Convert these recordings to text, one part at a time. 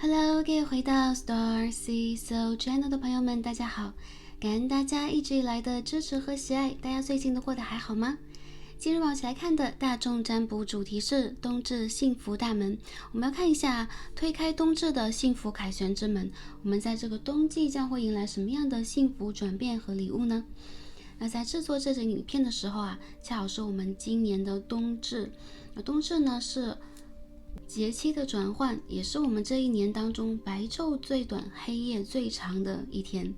Hello，各位回到 Star Sea So Channel 的朋友们，大家好！感恩大家一直以来的支持和喜爱，大家最近都过得还好吗？今日我们一起来看的大众占卜主题是冬至幸福大门。我们要看一下推开冬至的幸福凯旋之门，我们在这个冬季将会迎来什么样的幸福转变和礼物呢？那在制作这支影片的时候啊，恰好是我们今年的冬至。冬至呢是节气的转换，也是我们这一年当中白昼最短、黑夜最长的一天。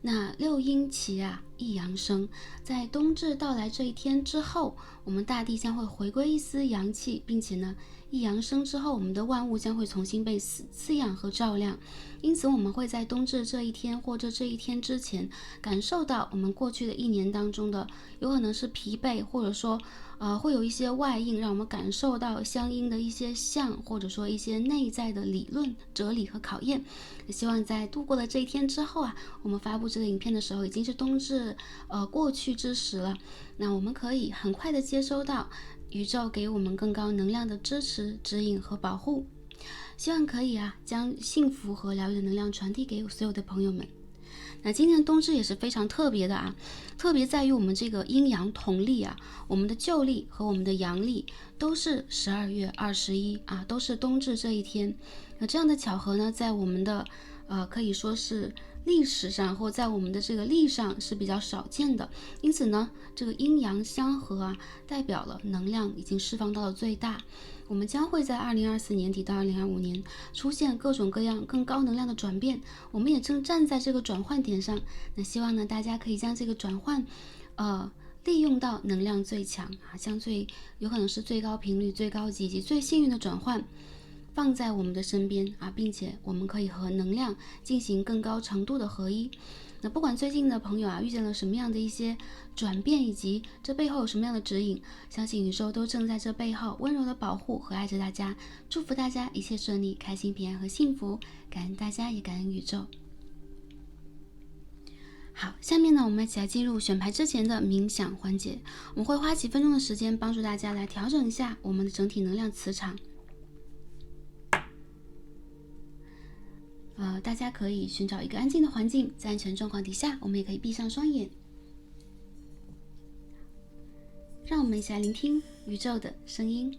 那六阴齐啊，一阳生，在冬至到来这一天之后，我们大地将会回归一丝阳气，并且呢，一阳生之后，我们的万物将会重新被滋养和照亮。因此，我们会在冬至这一天或者这一天之前，感受到我们过去的一年当中的有可能是疲惫，或者说会有一些外应，让我们感受到相应的一些相，或者说一些内在的理论、哲理和考验。希望在度过了这一天之后啊，我们发布这个影片的时候已经是冬至过去之时了。那我们可以很快的接收到宇宙给我们更高能量的支持、指引和保护。希望可以将幸福和疗愈的能量传递给所有的朋友们。那今年的冬至也是非常特别的特别在于我们这个阴阳同历我们的旧历和我们的阳历都是12月21都是冬至这一天。那这样的巧合呢，在我们的可以说是历史上或在我们的这个历上是比较少见的。因此呢，这个阴阳相合代表了能量已经释放到了最大。我们将会在2024年底到2025年出现各种各样更高能量的转变，我们也正站在这个转换点上。那希望呢，大家可以将这个转换利用到能量最强将最有可能是最高频率、最高级以及最幸运的转换放在我们的身边并且我们可以和能量进行更高程度的合一。那不管最近的朋友遇见了什么样的一些转变，以及这背后有什么样的指引，相信宇宙都正在这背后温柔的保护和爱着大家。祝福大家一切顺利、开心、平安和幸福，感恩大家，也感恩宇宙。好，下面呢，我们一起来进入选牌之前的冥想环节。我们会花几分钟的时间帮助大家来调整一下我们的整体能量磁场。大家可以寻找一个安静的环境，在安全状况底下，我们也可以闭上双眼。让我们一起来聆听宇宙的声音。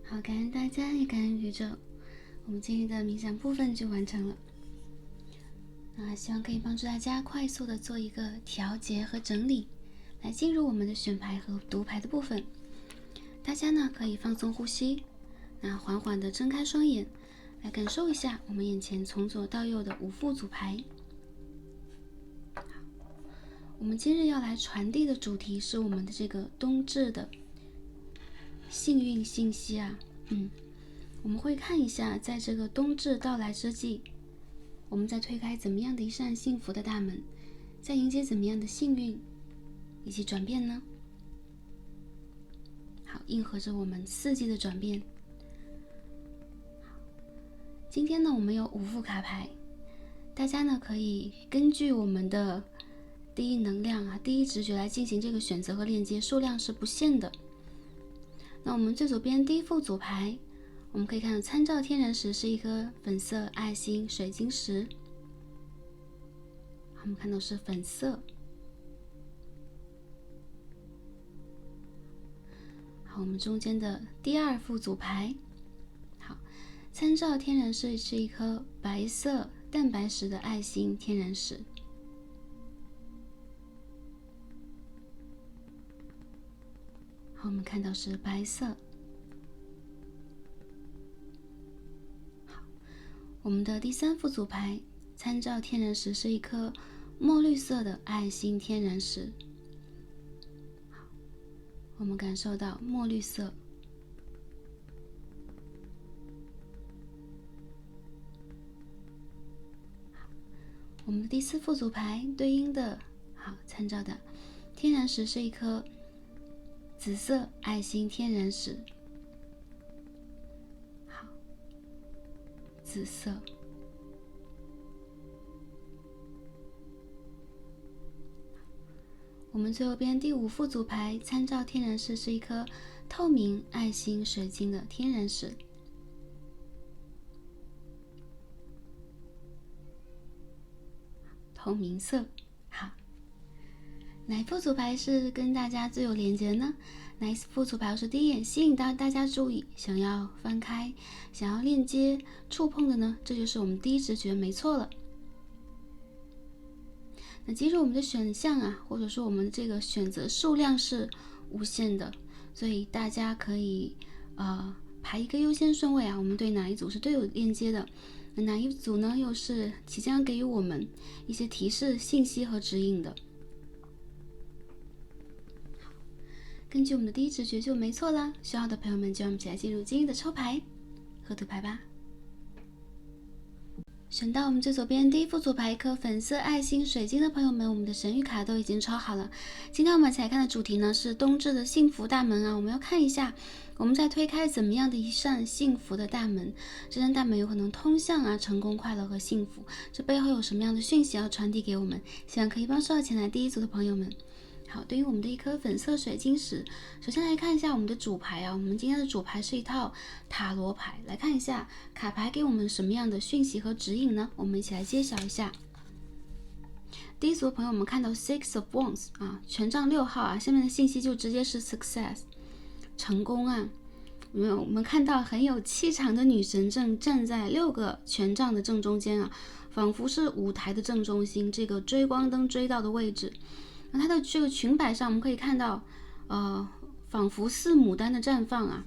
好，感恩大家，也感恩宇宙。我们今天的冥想部分就完成了。希望可以帮助大家快速的做一个调节和整理，来进入我们的选牌和读牌的部分。大家呢可以放松呼吸，缓缓的睁开双眼，来感受一下我们眼前从左到右的5副组牌。我们今日要来传递的主题是我们的这个冬至的幸运信息啊。我们会看一下，在这个冬至到来之际，我们在推开怎么样的一扇幸福的大门，在迎接怎么样的幸运以及转变呢？好，应和着我们4季的转变。今天呢，我们有5副卡牌，大家呢可以根据我们的第一能量第一直觉来进行这个选择和链接，数量是不限的。那我们最左边第一副组牌，我们可以看到参照天然石是一颗粉色爱心水晶石，我们看到是粉色。好，我们中间的第2副组牌，好，参照天然石是一颗白色蛋白石的爱心天然石。好，我们看到是白色。好，我们的第3副组牌，参照天然石是一颗墨绿色的爱心天然石。好，我们感受到墨绿色。好，我们的第4副组牌对应的参照的天然石是一颗紫色爱心天然石。好，紫色。我们最右边第5副组牌，参照天然石是一颗透明爱心水晶的天然石。透明色。好，哪一副组牌是跟大家最有连接呢？哪一副组牌是第一眼吸引到大家注意，想要翻开，想要链接触碰的呢？这就是我们第一直觉，没错了。那其实我们的选项或者说我们这个选择数量是无限的，所以大家可以排一个优先顺位我们对哪一组是最有链接的，哪一组呢又是即将给予我们一些提示、信息和指引的。根据我们的第一直觉就没错啦。需要的朋友们就让我们一起来进入今日的抽牌和读牌吧。选到我们最左边第1副组牌一颗粉色爱心水晶的朋友们，我们的神谕卡都已经抽好了。今天我们一起来看的主题呢是冬至的幸福大门我们要看一下我们在推开怎么样的一扇幸福的大门，这扇大门有可能通向成功、快乐和幸福，这背后有什么样的讯息要传递给我们？希望可以帮助到前来第1组的朋友们。好，对于我们的一颗粉色水晶石，首先来看一下我们的主牌我们今天的主牌是一套塔罗牌，来看一下卡牌给我们什么样的讯息和指引呢？我们一起来揭晓一下。第1组的朋友，我们看到 Six of Wands 权杖6号下面的信息就直接是 Success 成功我们看到很有气场的女神正站在6个权杖的正中间仿佛是舞台的正中心，这个追光灯追到的位置。那它的这个裙摆上我们可以看到仿佛似牡丹的绽放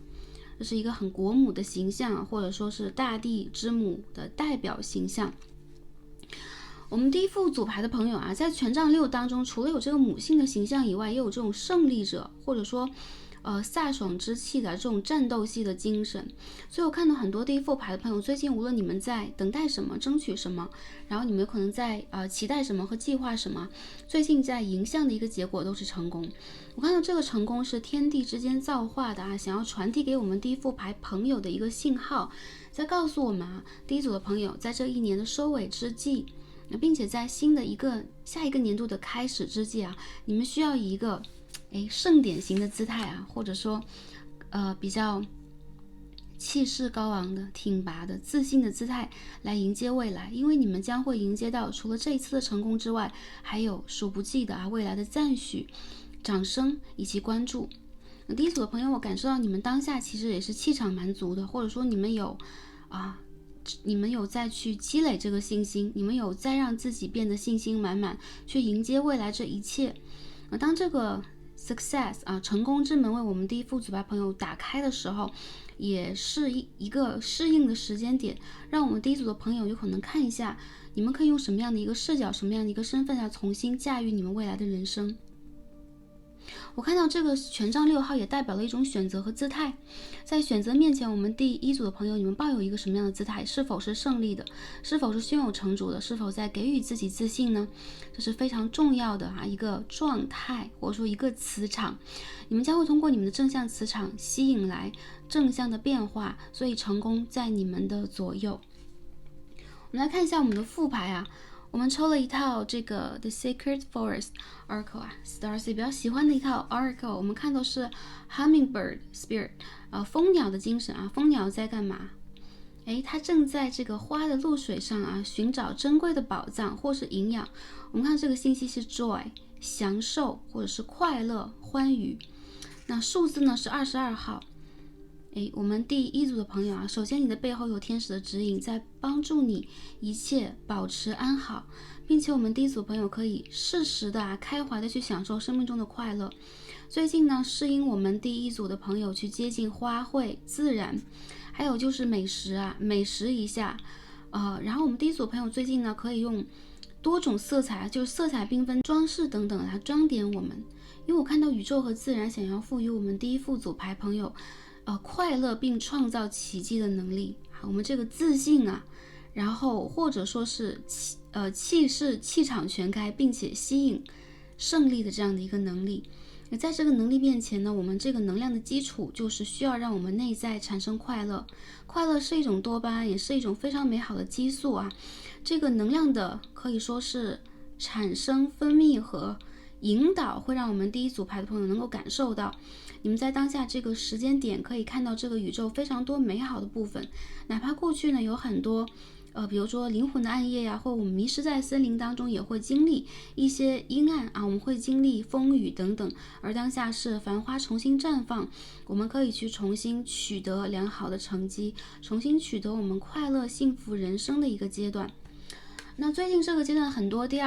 这是一个很国母的形象或者说是大地之母的代表形象。我们第1副组牌的朋友在权杖6当中，除了有这个母性的形象以外，也有这种胜利者或者说飒爽之气的这种战斗系的精神。所以我看到很多第1副牌的朋友，最近无论你们在等待什么、争取什么，然后你们有可能在期待什么和计划什么，最近在迎向的一个结果都是成功。我看到这个成功是天地之间造化的想要传递给我们第1副牌朋友的一个信号，在告诉我们第1组的朋友在这一年的收尾之际，并且在新的下一个年度的开始之际你们需要以一个盛典型的姿态或者说比较气势高昂的、挺拔的、自信的姿态来迎接未来，因为你们将会迎接到除了这一次的成功之外，还有数不计的未来的赞许、掌声以及关注。那第一组的朋友，我感受到你们当下其实也是气场蛮足的，或者说你们有在去积累这个信心，你们有在让自己变得信心满满，去迎接未来这一切。当这个 success 成功之门为我们第一副组牌朋友打开的时候，也是一个适应的时间点，让我们第一组的朋友有可能看一下，你们可以用什么样的一个视角，什么样的一个身份来重新驾驭你们未来的人生。我看到这个权杖6号也代表了一种选择和姿态，在选择面前，我们第一组的朋友，你们抱有一个什么样的姿态？是否是胜利的？是否是胸有成竹的？是否在给予自己自信呢？这是非常重要的一个状态，或者说一个磁场，你们将会通过你们的正向磁场吸引来正向的变化，所以成功在你们的左右。我们来看一下我们的副牌我们抽了一套这个 The Sacred Forest Oracle Starcy 比较喜欢的一套 Oracle， 我们看到是 Hummingbird Spirit， 蜂鸟的精神蜂鸟在干嘛？它正在这个花的露水上寻找珍贵的宝藏或是营养。我们看这个信息是 Joy， 享受或者是快乐、欢愉。那数字呢是22号。我们第一组的朋友首先你的背后有天使的指引，在帮助你一切保持安好，并且我们第一组朋友可以适时的开怀的去享受生命中的快乐。最近呢，适应我们第一组的朋友去接近花卉、自然，还有就是美食美食一下。然后我们第一组朋友最近呢，可以用多种色彩，就是色彩缤纷、装饰等等来装点我们。因为我看到宇宙和自然想要赋予我们第一副组牌朋友快乐并创造奇迹的能力。我们这个自信然后或者说是气势、气场全开，并且吸引胜利的这样的一个能力。在这个能力面前呢，我们这个能量的基础就是需要让我们内在产生快乐。快乐是一种多巴胺，也是一种非常美好的激素这个能量的可以说是产生、分泌和引导，会让我们第一组牌的朋友能够感受到，你们在当下这个时间点可以看到这个宇宙非常多美好的部分。哪怕过去呢有很多比如说灵魂的暗夜或我们迷失在森林当中，也会经历一些阴暗我们会经历风雨等等，而当下是繁花重新绽放，我们可以去重新取得良好的成绩，重新取得我们快乐幸福人生的一个阶段。那最近这个阶段，很多第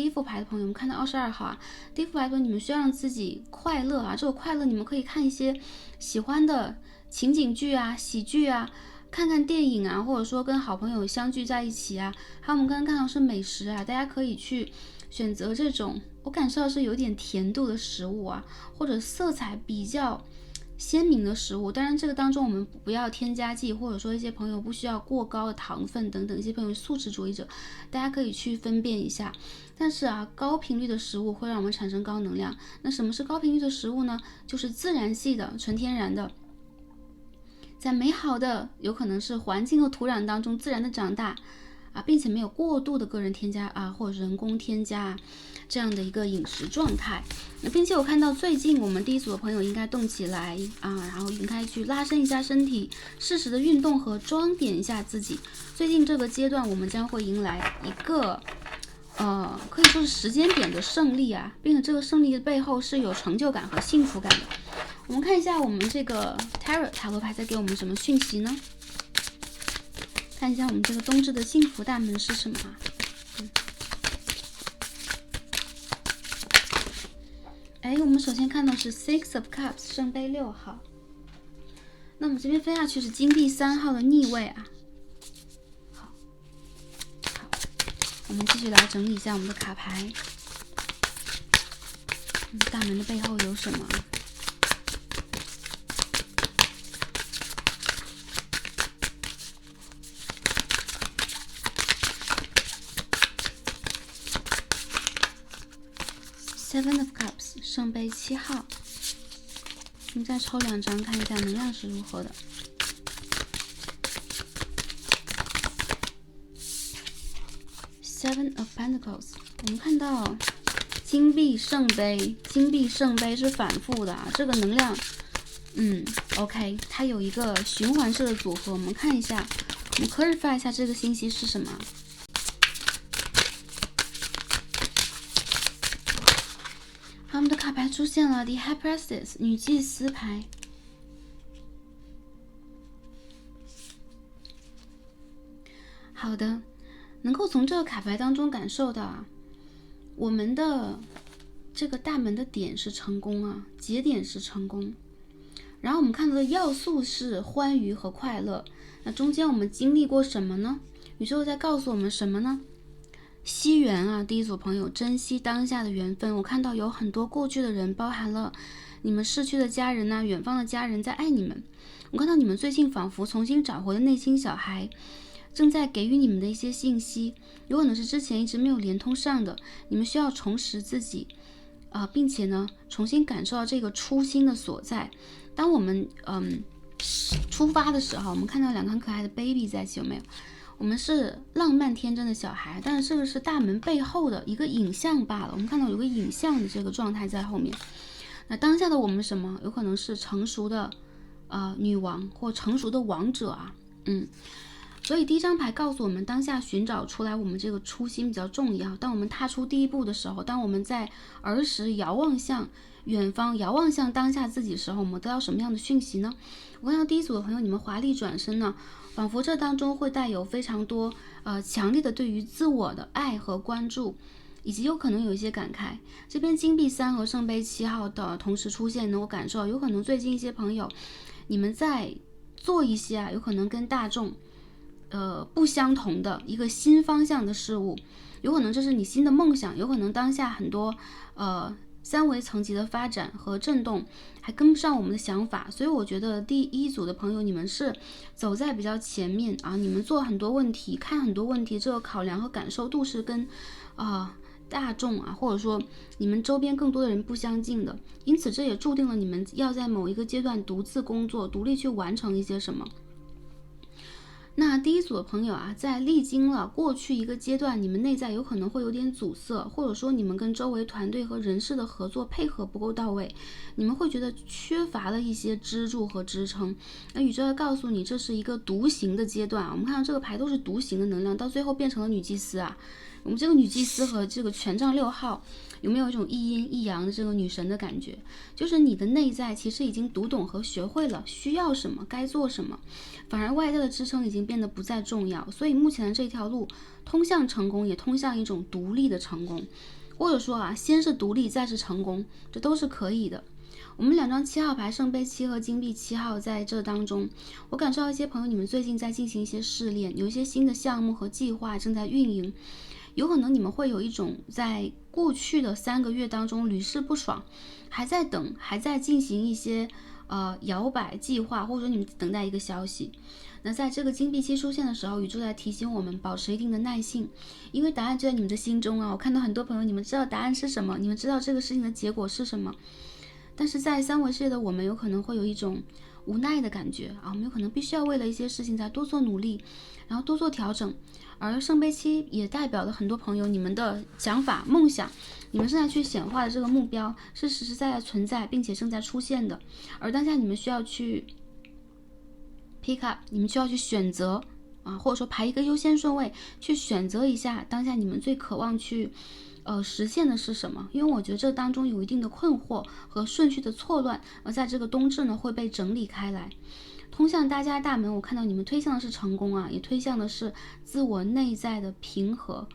一副牌的朋友，我们看到22号第一副牌的朋友，你们需要让自己快乐这个快乐，你们可以看一些喜欢的情景剧喜剧看看电影或者说跟好朋友相聚在一起还有我们刚刚看到是美食大家可以去选择这种我感受到是有点甜度的食物或者色彩比较鲜明的食物。当然这个当中我们不要添加剂，或者说一些朋友不需要过高的糖分等等，一些朋友素食主义者，大家可以去分辨一下。但是高频率的食物会让我们产生高能量。那什么是高频率的食物呢？就是自然系的、纯天然的，在美好的有可能是环境和土壤当中自然的长大并且没有过度的个人添加或者人工添加这样的一个饮食状态。并且我看到最近我们第一组的朋友应该动起来然后应该去拉伸一下身体，适时的运动和装点一下自己。最近这个阶段我们将会迎来一个可以说是时间点的胜利并且这个胜利的背后是有成就感和幸福感的。我们看一下我们这个 Tarot 塔罗牌在给我们什么讯息呢？看一下我们这个冬至的幸福大门是什么我们首先看到是 Six of Cups 圣杯6号。那我们这边飞下去是金币3号的逆位好，我们继续来整理一下我们的卡牌。大门的背后有什么？Seven of Cups 圣杯7号。我们再抽2张看一下能量是如何的。Seven of Pentacles 我们看到金币圣杯，金币圣杯是反复的这个能量OK 它有一个循环式的组合。我们看一下，我们 clarify 一下这个信息是什么。我们的卡牌出现了 The High Priestess 女祭司牌。好的，能够从这个卡牌当中感受到啊，我们的这个大门的点是成功啊，节点是成功。然后我们看到的要素是欢愉和快乐。那中间我们经历过什么呢？宇宙在告诉我们什么呢？惜缘啊，第一组朋友，珍惜当下的缘分。我看到有很多过去的人，包含了你们逝去的家人啊，远方的家人在爱你们。我看到你们最近仿佛重新找回了内心小孩，正在给予你们的一些信息，有可能是之前一直没有连通上的，你们需要重拾自己并且呢重新感受到这个初心的所在。当我们出发的时候，我们看到两个很可爱的 baby 在一起，有没有？我们是浪漫天真的小孩，但是这个是大门背后的一个影像罢了。我们看到有个影像的这个状态在后面。那当下的我们什么？有可能是成熟的女王或成熟的王者啊，所以第一张牌告诉我们，当下寻找出来我们这个初心比较重要。当我们踏出第一步的时候，当我们在儿时遥望向远方，遥望向当下自己的时候，我们得到什么样的讯息呢？我看到第一组的朋友，你们华丽转身呢，仿佛这当中会带有非常多强烈的对于自我的爱和关注，以及有可能有一些感慨。这边金币3和圣杯7号的同时出现，能够感受有可能最近一些朋友，你们在做一些有可能跟大众不相同的一个新方向的事物，有可能这是你新的梦想，有可能当下很多三维层级的发展和震动还跟不上我们的想法。所以我觉得第一组的朋友，你们是走在比较前面啊，你们做很多问题，看很多问题，这个考量和感受度是跟大众或者说你们周边更多的人不相近的，因此这也注定了你们要在某一个阶段独自工作，独立去完成一些什么。那第一组的朋友在历经了过去一个阶段，你们内在有可能会有点阻塞，或者说你们跟周围团队和人事的合作配合不够到位，你们会觉得缺乏了一些支柱和支撑。那宇宙要告诉你，这是一个独行的阶段我们看到这个牌都是独行的能量，到最后变成了女祭司我们这个女祭司和这个权杖6号有没有一种一阴一阳的这个女神的感觉？就是你的内在其实已经读懂和学会了需要什么，该做什么，反而外在的支撑已经变得不再重要。所以目前的这条路通向成功，也通向一种独立的成功，或者说先是独立再是成功，这都是可以的。我们2张7号牌圣杯7和金币7号在这当中，我感受到一些朋友你们最近在进行一些试炼，有一些新的项目和计划正在运营，有可能你们会有一种在过去的3个月当中屡试不爽，还在等，还在进行一些摇摆计划，或者说你们等待一个消息。那在这个金币7出现的时候，宇宙在提醒我们保持一定的耐性，因为答案就在你们的心中我看到很多朋友，你们知道答案是什么，你们知道这个事情的结果是什么，但是在三维世界的我们有可能会有一种无奈的感觉我们有可能必须要为了一些事情再多做努力，然后多做调整。而圣杯7也代表了很多朋友你们的想法梦想，你们正在去显化的这个目标是实实在在存在并且正在出现的，而当下你们需要去 pick up， 你们需要去选择或者说排一个优先顺位，去选择一下当下你们最渴望去实现的是什么。因为我觉得这当中有一定的困惑和顺序的错乱，而在这个冬至呢会被整理开来，通向大家大门。我看到你们推向的是成功也推向的是自我内在的平和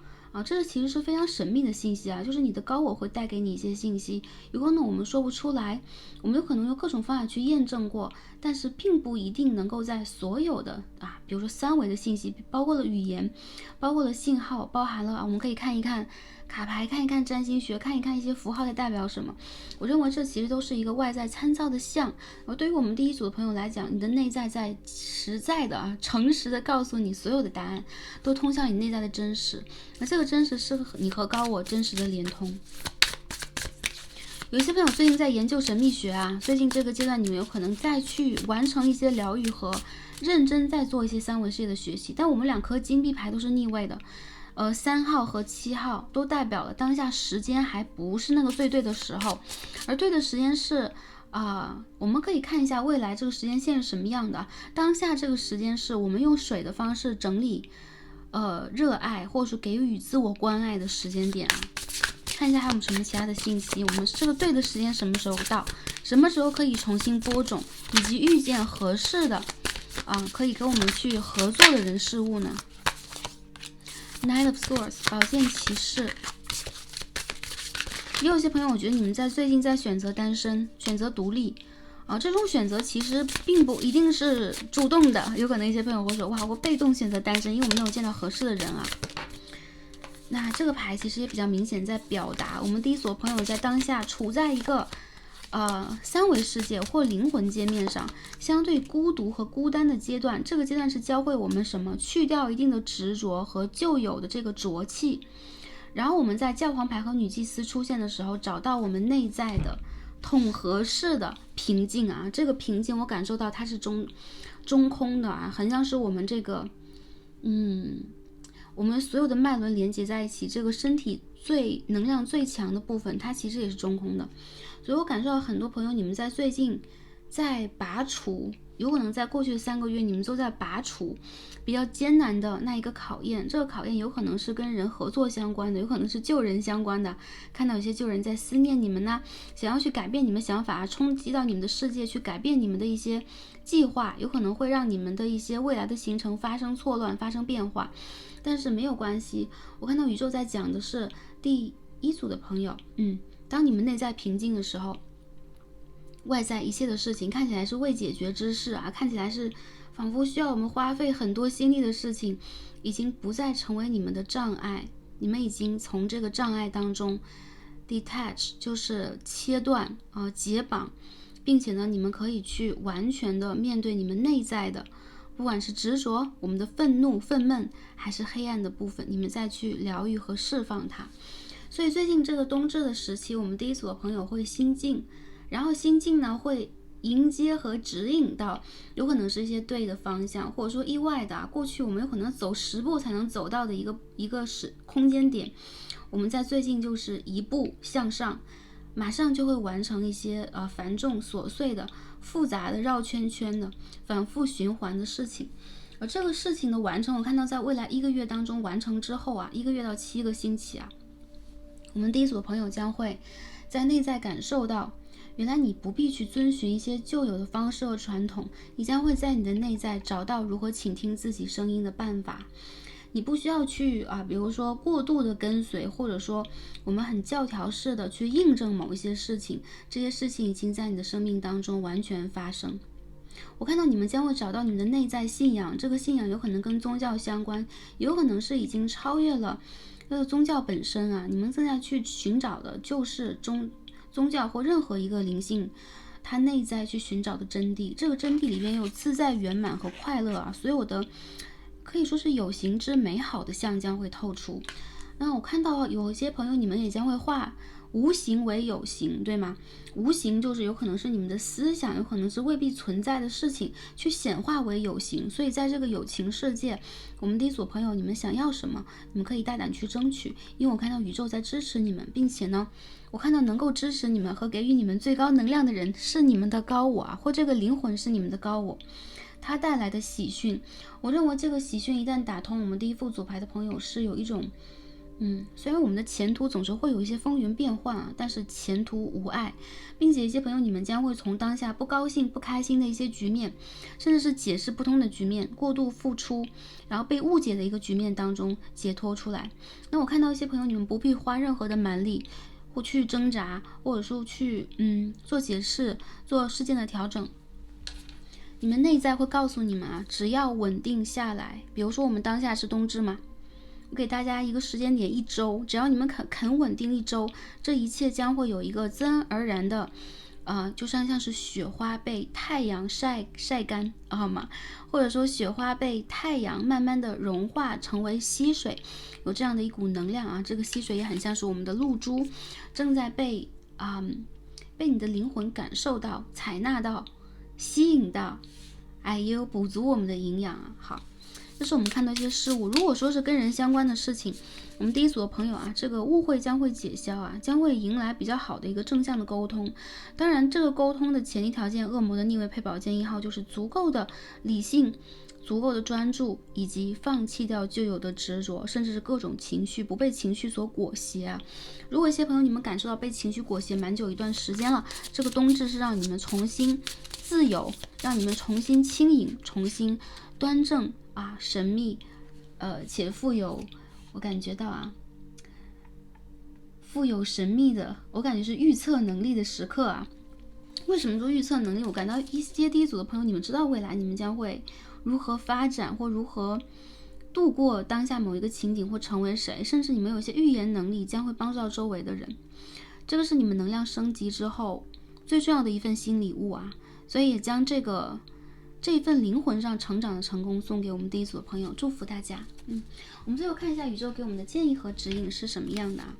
这其实是非常神秘的信息就是你的高我会带给你一些信息，有可能我们说不出来，我们有可能用各种方法去验证过，但是并不一定能够在所有的比如说3维的信息，包括了语言，包括了信号，包含了我们可以看一看卡牌，看一看占星学，看一看一些符号在代表什么。我认为这其实都是一个外在参照的像，而对于我们第一组的朋友来讲，你的内在在实在的诚实的告诉你所有的答案都通向你内在的真实，那这个真实是你和高我真实的连通。有一些朋友最近在研究神秘学最近这个阶段你们有可能再去完成一些疗愈和认真在做一些3维世界的学习。但我们2颗金币牌都是逆位的，3号和7号都代表了当下时间还不是那个最对的时候，而对的时间是我们可以看一下未来这个时间线是什么样的。当下这个时间是我们用水的方式整理热爱或者是给予自我关爱的时间点看一下还有什么其他的信息。我们这个对的时间什么时候到？什么时候可以重新播种，以及遇见合适的可以跟我们去合作的人事物呢？ Knight of Swords 宝剑骑士。也有些朋友，我觉得你们最近在选择单身，选择独立这种选择其实并不一定是主动的，有可能一些朋友会说，哇，我被动选择单身，因为我没有见到合适的人啊。那这个牌其实也比较明显在表达，我们第一所朋友在当下处在一个三维世界或灵魂界面上，相对孤独和孤单的阶段。这个阶段是教会我们什么？去掉一定的执着和旧有的这个浊气。然后我们在教皇牌和女祭司出现的时候，找到我们内在的统合式的平静啊。这个平静我感受到它是中空的很像是我们这个我们所有的脉轮连接在一起，这个身体能量最强的部分它其实也是中空的。所以我感受到很多朋友你们在最近在拔除，有可能在过去的3个月你们都在拔除比较艰难的那一个考验。这个考验有可能是跟人合作相关的，有可能是旧人相关的，看到有些旧人在思念你们呢，想要去改变你们想法，冲击到你们的世界，去改变你们的一些计划，有可能会让你们的一些未来的行程发生错乱，发生变化。但是没有关系，我看到宇宙在讲的是第一组的朋友当你们内在平静的时候，外在一切的事情看起来是未解决之事看起来是仿佛需要我们花费很多心力的事情，已经不再成为你们的障碍，你们已经从这个障碍当中 detach， 就是切断解绑，并且呢，你们可以去完全的面对你们内在的，不管是执着、我们的愤怒、愤懑，还是黑暗的部分，你们再去疗愈和释放它。所以最近这个冬至的时期，我们第一组的朋友会心静，然后心静呢会迎接和指引到有可能是一些对的方向，或者说意外的过去我们有可能走10步才能走到的一个空间点，我们在最近就是一步向上，马上就会完成一些繁重琐碎的复杂的绕圈圈的反复循环的事情。而这个事情的完成，我看到在未来1个月当中完成之后1个月到7个星期我们第一组的朋友将会在内在感受到，原来你不必去遵循一些旧有的方式和传统，你将会在你的内在找到如何倾听自己声音的办法。你不需要去比如说过度的跟随，或者说我们很教条式的去印证某一些事情，这些事情已经在你的生命当中完全发生。我看到你们将会找到你们的内在信仰，这个信仰有可能跟宗教相关，有可能是已经超越了宗教本身你们正在去寻找的就是宗教或任何一个灵性它内在去寻找的真谛。这个真谛里面有自在圆满和快乐所有的可以说是有形之美好的象将会透出。那我看到有一些朋友你们也将会化无形为有形，对吗？无形就是有可能是你们的思想，有可能是未必存在的事情去显化为有形。所以在这个有情世界，我们第一组朋友你们想要什么，你们可以大胆去争取，因为我看到宇宙在支持你们，并且呢我看到能够支持你们和给予你们最高能量的人是你们的高我或这个灵魂是你们的高我，它带来的喜讯。我认为这个喜讯一旦打通，我们第一副组牌的朋友是有一种虽然我们的前途总是会有一些风云变幻但是前途无碍，并且一些朋友你们将会从当下不高兴不开心的一些局面，甚至是解释不通的局面，过度付出然后被误解的一个局面当中解脱出来。那我看到一些朋友你们不必花任何的蛮力或去挣扎，或者说去做解释，做事件的调整，你们内在会告诉你们只要稳定下来。比如说我们当下是冬至嘛，我给大家一个时间点1周，只要你们肯稳定1周，这一切将会有一个自然而然的就像是雪花被太阳晒干好吗？或者说雪花被太阳慢慢的融化成为溪水，有这样的一股能量这个溪水也很像是我们的露珠，正在被你的灵魂感受到，采纳到，吸引到，也有补足我们的营养好，这是我们看到一些事物。如果说是跟人相关的事情，我们第一组的朋友这个误会将会解消将会迎来比较好的一个正向的沟通。当然这个沟通的前提条件，恶魔的逆位配宝剑1号就是足够的理性，足够的专注，以及放弃掉旧有的执着，甚至是各种情绪，不被情绪所裹挟啊。如果一些朋友你们感受到被情绪裹挟蛮久一段时间了，这个冬至是让你们重新自由，让你们重新轻盈，重新端正啊，神秘，且富有，我感觉到啊，富有神秘的，我感觉是预测能力的时刻啊。为什么说预测能力？我感到一些第一组的朋友，你们知道未来你们将会如何发展，或如何度过当下某一个情景，或成为谁，甚至你们有一些预言能力，将会帮助到周围的人。这个是你们能量升级之后最重要的一份新礼物啊！所以也将这一份灵魂上成长的成功送给我们第一组的朋友，祝福大家。我们最后看一下宇宙给我们的建议和指引是什么样的啊？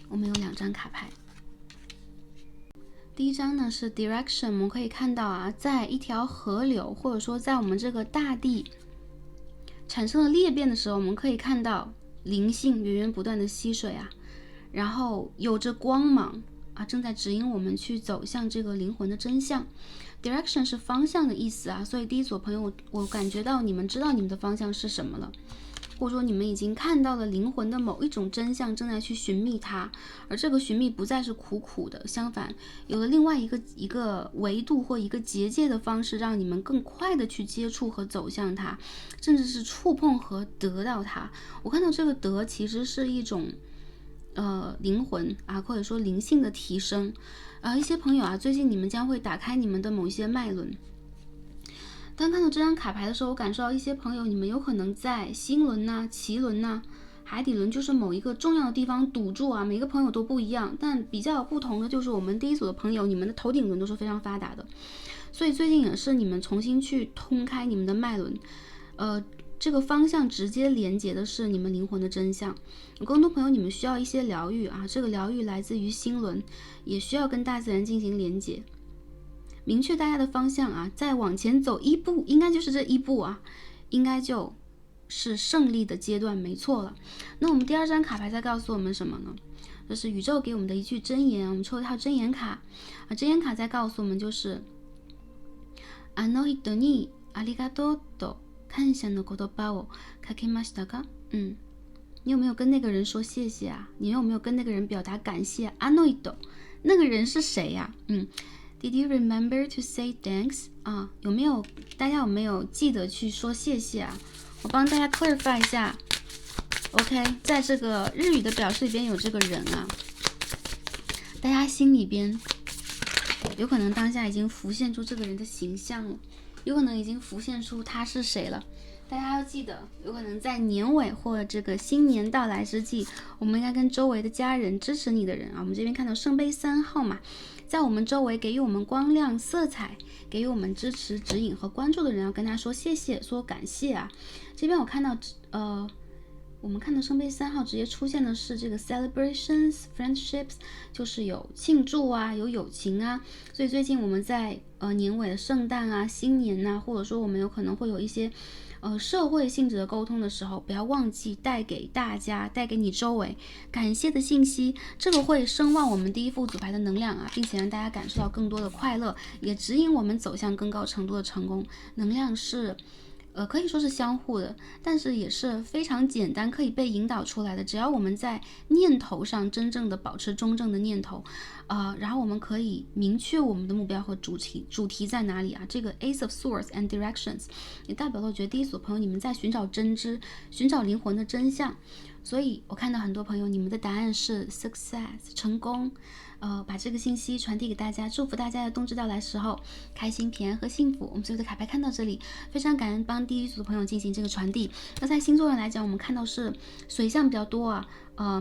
我们有2张卡牌。第一张呢是 direction， 我们可以看到啊，在一条河流，或者说在我们这个大地产生了裂变的时候，我们可以看到灵性源源不断的溪水啊，然后有着光芒啊，正在指引我们去走向这个灵魂的真相。direction 是方向的意思啊，所以第一组朋友，我感觉到你们知道你们的方向是什么了。或者说你们已经看到了灵魂的某一种真相，正在去寻觅它，而这个寻觅不再是苦苦的，相反有了另外一个维度或一个结界的方式，让你们更快的去接触和走向它，甚至是触碰和得到它。我看到这个得其实是一种灵魂啊，或者说灵性的提升一些朋友啊，最近你们将会打开你们的某一些脉轮。当看到这张卡牌的时候，我感受到一些朋友，你们有可能在心轮呐、脐轮呐、海底轮，就是某一个重要的地方堵住啊。每个朋友都不一样，但比较不同的就是我们第一组的朋友，你们的头顶轮都是非常发达的，所以最近也是你们重新去通开你们的脉轮，这个方向直接连接的是你们灵魂的真相。有更多朋友你们需要一些疗愈啊，这个疗愈来自于心轮，也需要跟大自然进行连接。明确大家的方向啊，再往前走一步，应该就是这一步啊，应该就是胜利的阶段，没错了。那我们第2张卡牌在告诉我们什么呢？这是宇宙给我们的一句箴言，我们抽一套箴言卡啊，箴言卡在告诉我们就是あの人にありがとうと感謝の言葉をかけましたか？你有没有跟那个人说谢谢啊？你有没有跟那个人表达感谢？あの人，那个人是谁呀？Did you remember to say thanks？ 大家有没有记得去说谢谢啊？我帮大家 clarify 一下。OK， 在这个日语的表示里边有这个人啊，大家心里边有可能当下已经浮现出这个人的形象了，有可能已经浮现出他是谁了。大家要记得，有可能在年尾或这个新年到来之际，我们应该跟周围的家人、支持你的人啊，我们这边看到圣杯3号嘛，在我们周围给予我们光亮、色彩，给予我们支持、指引和关注的人，要跟他说谢谢，说感谢啊。这边我看到我们看到圣杯3号直接出现的是这个 celebrations friendships， 就是有庆祝啊，有友情啊。所以最近我们在年尾的圣诞啊、新年啊，或者说我们有可能会有一些社会性质的沟通的时候，不要忘记带给大家、带给你周围感谢的信息，这个会声望我们第一副组牌的能量啊，并且让大家感受到更多的快乐，也指引我们走向更高程度的成功。能量是可以说是相互的，但是也是非常简单可以被引导出来的。只要我们在念头上真正的保持中正的念头，然后我们可以明确我们的目标和主题在哪里啊？这个 Ace of Swords and Directions 也代表了我觉得第一组朋友你们在寻找真知，寻找灵魂的真相。所以我看到很多朋友你们的答案是 success 成功。把这个信息传递给大家，祝福大家的冬至到来时候开心、平安和幸福。我们所有的卡牌看到这里，非常感恩帮第一组的朋友进行这个传递。那在星座上来讲，我们看到是水象比较多啊，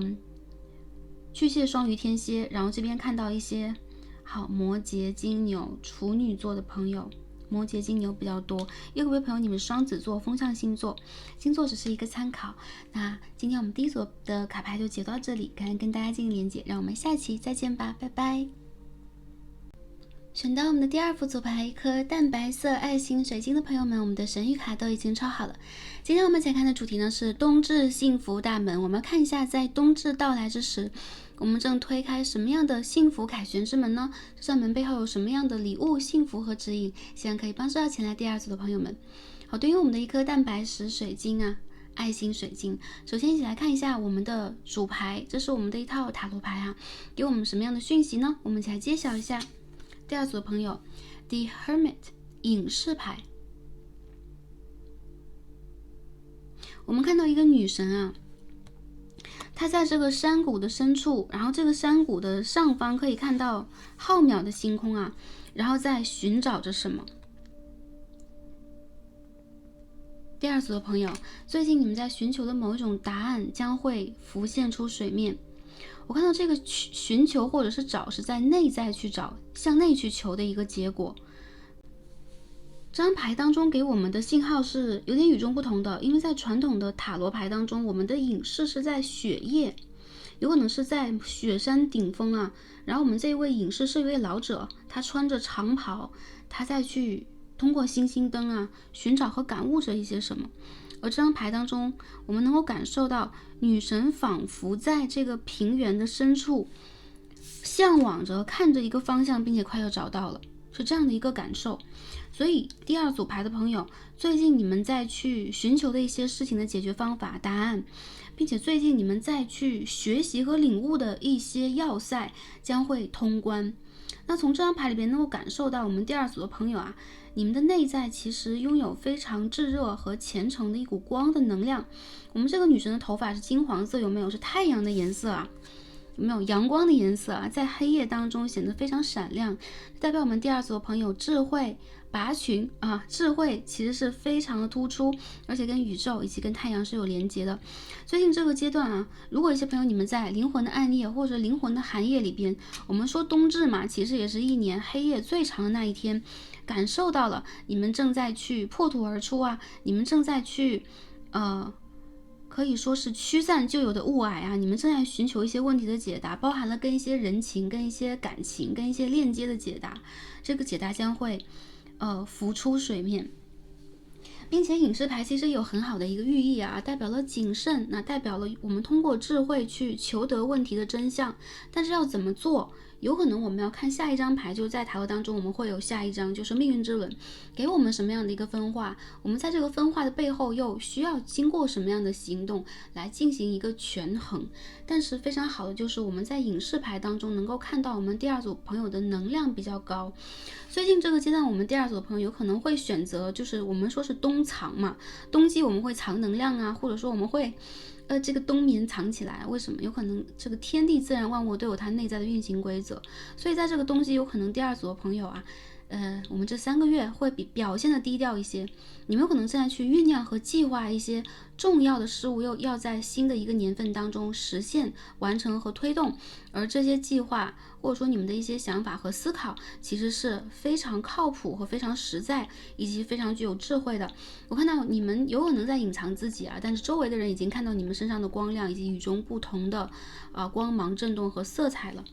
巨蟹、双鱼、天蝎，然后这边看到一些好摩羯、金牛、处女座的朋友。摩羯、金牛比较多，也有位朋友你们双子座、风象星座，星座只是一个参考。那今天我们第一组的卡牌就解到这里，感恩跟大家进行连接，让我们下期再见吧，拜拜。选到我们的第2副组牌，一颗淡白色爱心水晶的朋友们，我们的神谕卡都已经抽好了。今天我们想看的主题呢是冬至幸福大门，我们看一下在冬至到来之时，我们正推开什么样的幸福凯旋之门呢？这扇门背后有什么样的礼物、幸福和指引？希望可以帮助到前来第2组的朋友们。好，对应我们的一颗蛋白石水晶啊，爱心水晶。首先一起来看一下我们的主牌，这是我们的一套塔罗牌啊，给我们什么样的讯息呢？我们一起来揭晓一下。第二组的朋友 The Hermit 隐士牌，我们看到一个女神啊，她在这个山谷的深处，然后这个山谷的上方可以看到浩渺的星空啊，然后在寻找着什么。第二组的朋友，最近你们在寻求的某一种答案将会浮现出水面。我看到这个寻求或者是找是在内在去找，向内去求的一个结果。这张牌当中给我们的信号是有点与众不同的，因为在传统的塔罗牌当中，我们的隐士是在雪夜，有可能是在雪山顶峰啊。然后我们这一位隐士是一位老者，他穿着长袍，他在去通过星星灯啊寻找和感悟着一些什么。而这张牌当中，我们能够感受到女神仿佛在这个平原的深处向往着，看着一个方向，并且快要找到了，是这样的一个感受。所以第二组牌的朋友，最近你们在去寻求的一些事情的解决方法、答案，并且最近你们在去学习和领悟的一些要塞将会通关。那从这张牌里边能够感受到，我们第二组的朋友啊，你们的内在其实拥有非常炙热和虔诚的一股光的能量。我们这个女神的头发是金黄色，有没有？是太阳的颜色啊，有没有阳光的颜色啊？在黑夜当中显得非常闪亮，代表我们第二组的朋友智慧拔群啊，智慧其实是非常的突出，而且跟宇宙以及跟太阳是有连接的。最近这个阶段啊，如果一些朋友你们在灵魂的暗夜或者灵魂的寒夜里边，我们说冬至嘛，其实也是一年黑夜最长的那一天，感受到了你们正在去破土而出啊，你们正在去可以说是驱散旧有的雾霭啊，你们正在寻求一些问题的解答，包含了跟一些人情、跟一些感情、跟一些链接的解答，这个解答将会浮出水面。并且隐士牌其实有很好的一个寓意啊，代表了谨慎，那代表了我们通过智慧去求得问题的真相，但是要怎么做，有可能我们要看下一张牌，就是在塔罗当中我们会有下一张，就是命运之轮，给我们什么样的一个分化，我们在这个分化的背后又需要经过什么样的行动来进行一个权衡。但是非常好的就是我们在隐士牌当中能够看到我们第二组朋友的能量比较高。最近这个阶段我们第二组的朋友有可能会选择，就是我们说是冬藏嘛，冬季我们会藏能量啊，或者说我们会这个冬眠藏起来，为什么？有可能这个天地自然万物都有它内在的运行规则，所以在这个冬季有可能第二组的朋友啊，我们这3个月会表现的低调一些，你们有可能正在去酝酿和计划一些重要的事物，又要在新的一个年份当中实现、完成和推动，而这些计划或者说你们的一些想法和思考，其实是非常靠谱和非常实在，以及非常具有智慧的。我看到你们有可能在隐藏自己啊，但是周围的人已经看到你们身上的光亮以及与众不同的光芒震动和色彩了。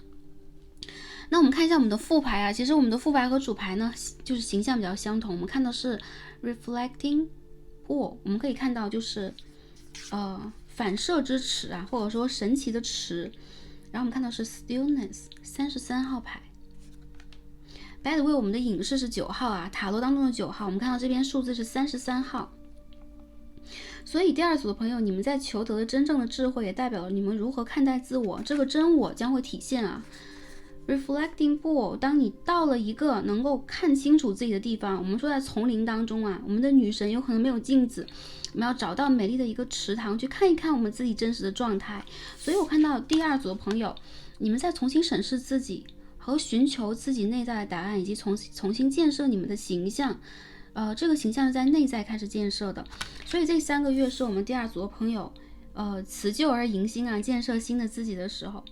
那我们看一下我们的副牌啊，其实我们的副牌和主牌呢，就是形象比较相同。我们看到是 reflecting pool， 我们可以看到就是反射之池啊，或者说神奇的池。然后我们看到是 stillness 33号牌。by the way， 我们的隐士是9号啊，塔罗当中的9号。我们看到这边数字是33号。所以第二组的朋友，你们在求得的真正的智慧，也代表了你们如何看待自我，这个真我将会体现啊。Reflecting pool， 当你到了一个能够看清楚自己的地方，我们说在丛林当中啊，我们的女神有可能没有镜子，我们要找到美丽的一个池塘去看一看我们自己真实的状态。所以我看到第二组的朋友，你们在重新审视自己和寻求自己内在的答案，以及重新建设你们的形象。这个形象是在内在开始建设的。所以这3个月是我们第二组的朋友辞旧而迎新啊，建设新的自己的时候。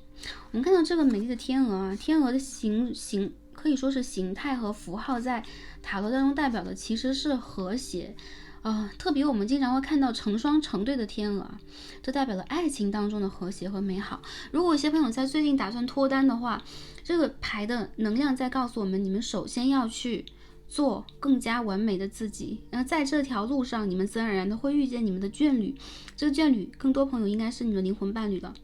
我们看到这个美丽的天鹅啊，天鹅的可以说是形态和符号，在塔罗当中代表的其实是和谐。特别我们经常会看到成双成对的天鹅，这代表了爱情当中的和谐和美好。如果有些朋友在最近打算脱单的话，这个牌的能量在告诉我们，你们首先要去做更加完美的自己。那在这条路上，你们自然而然的会遇见你们的眷侣，这个眷侣更多朋友应该是你们灵魂伴侣了。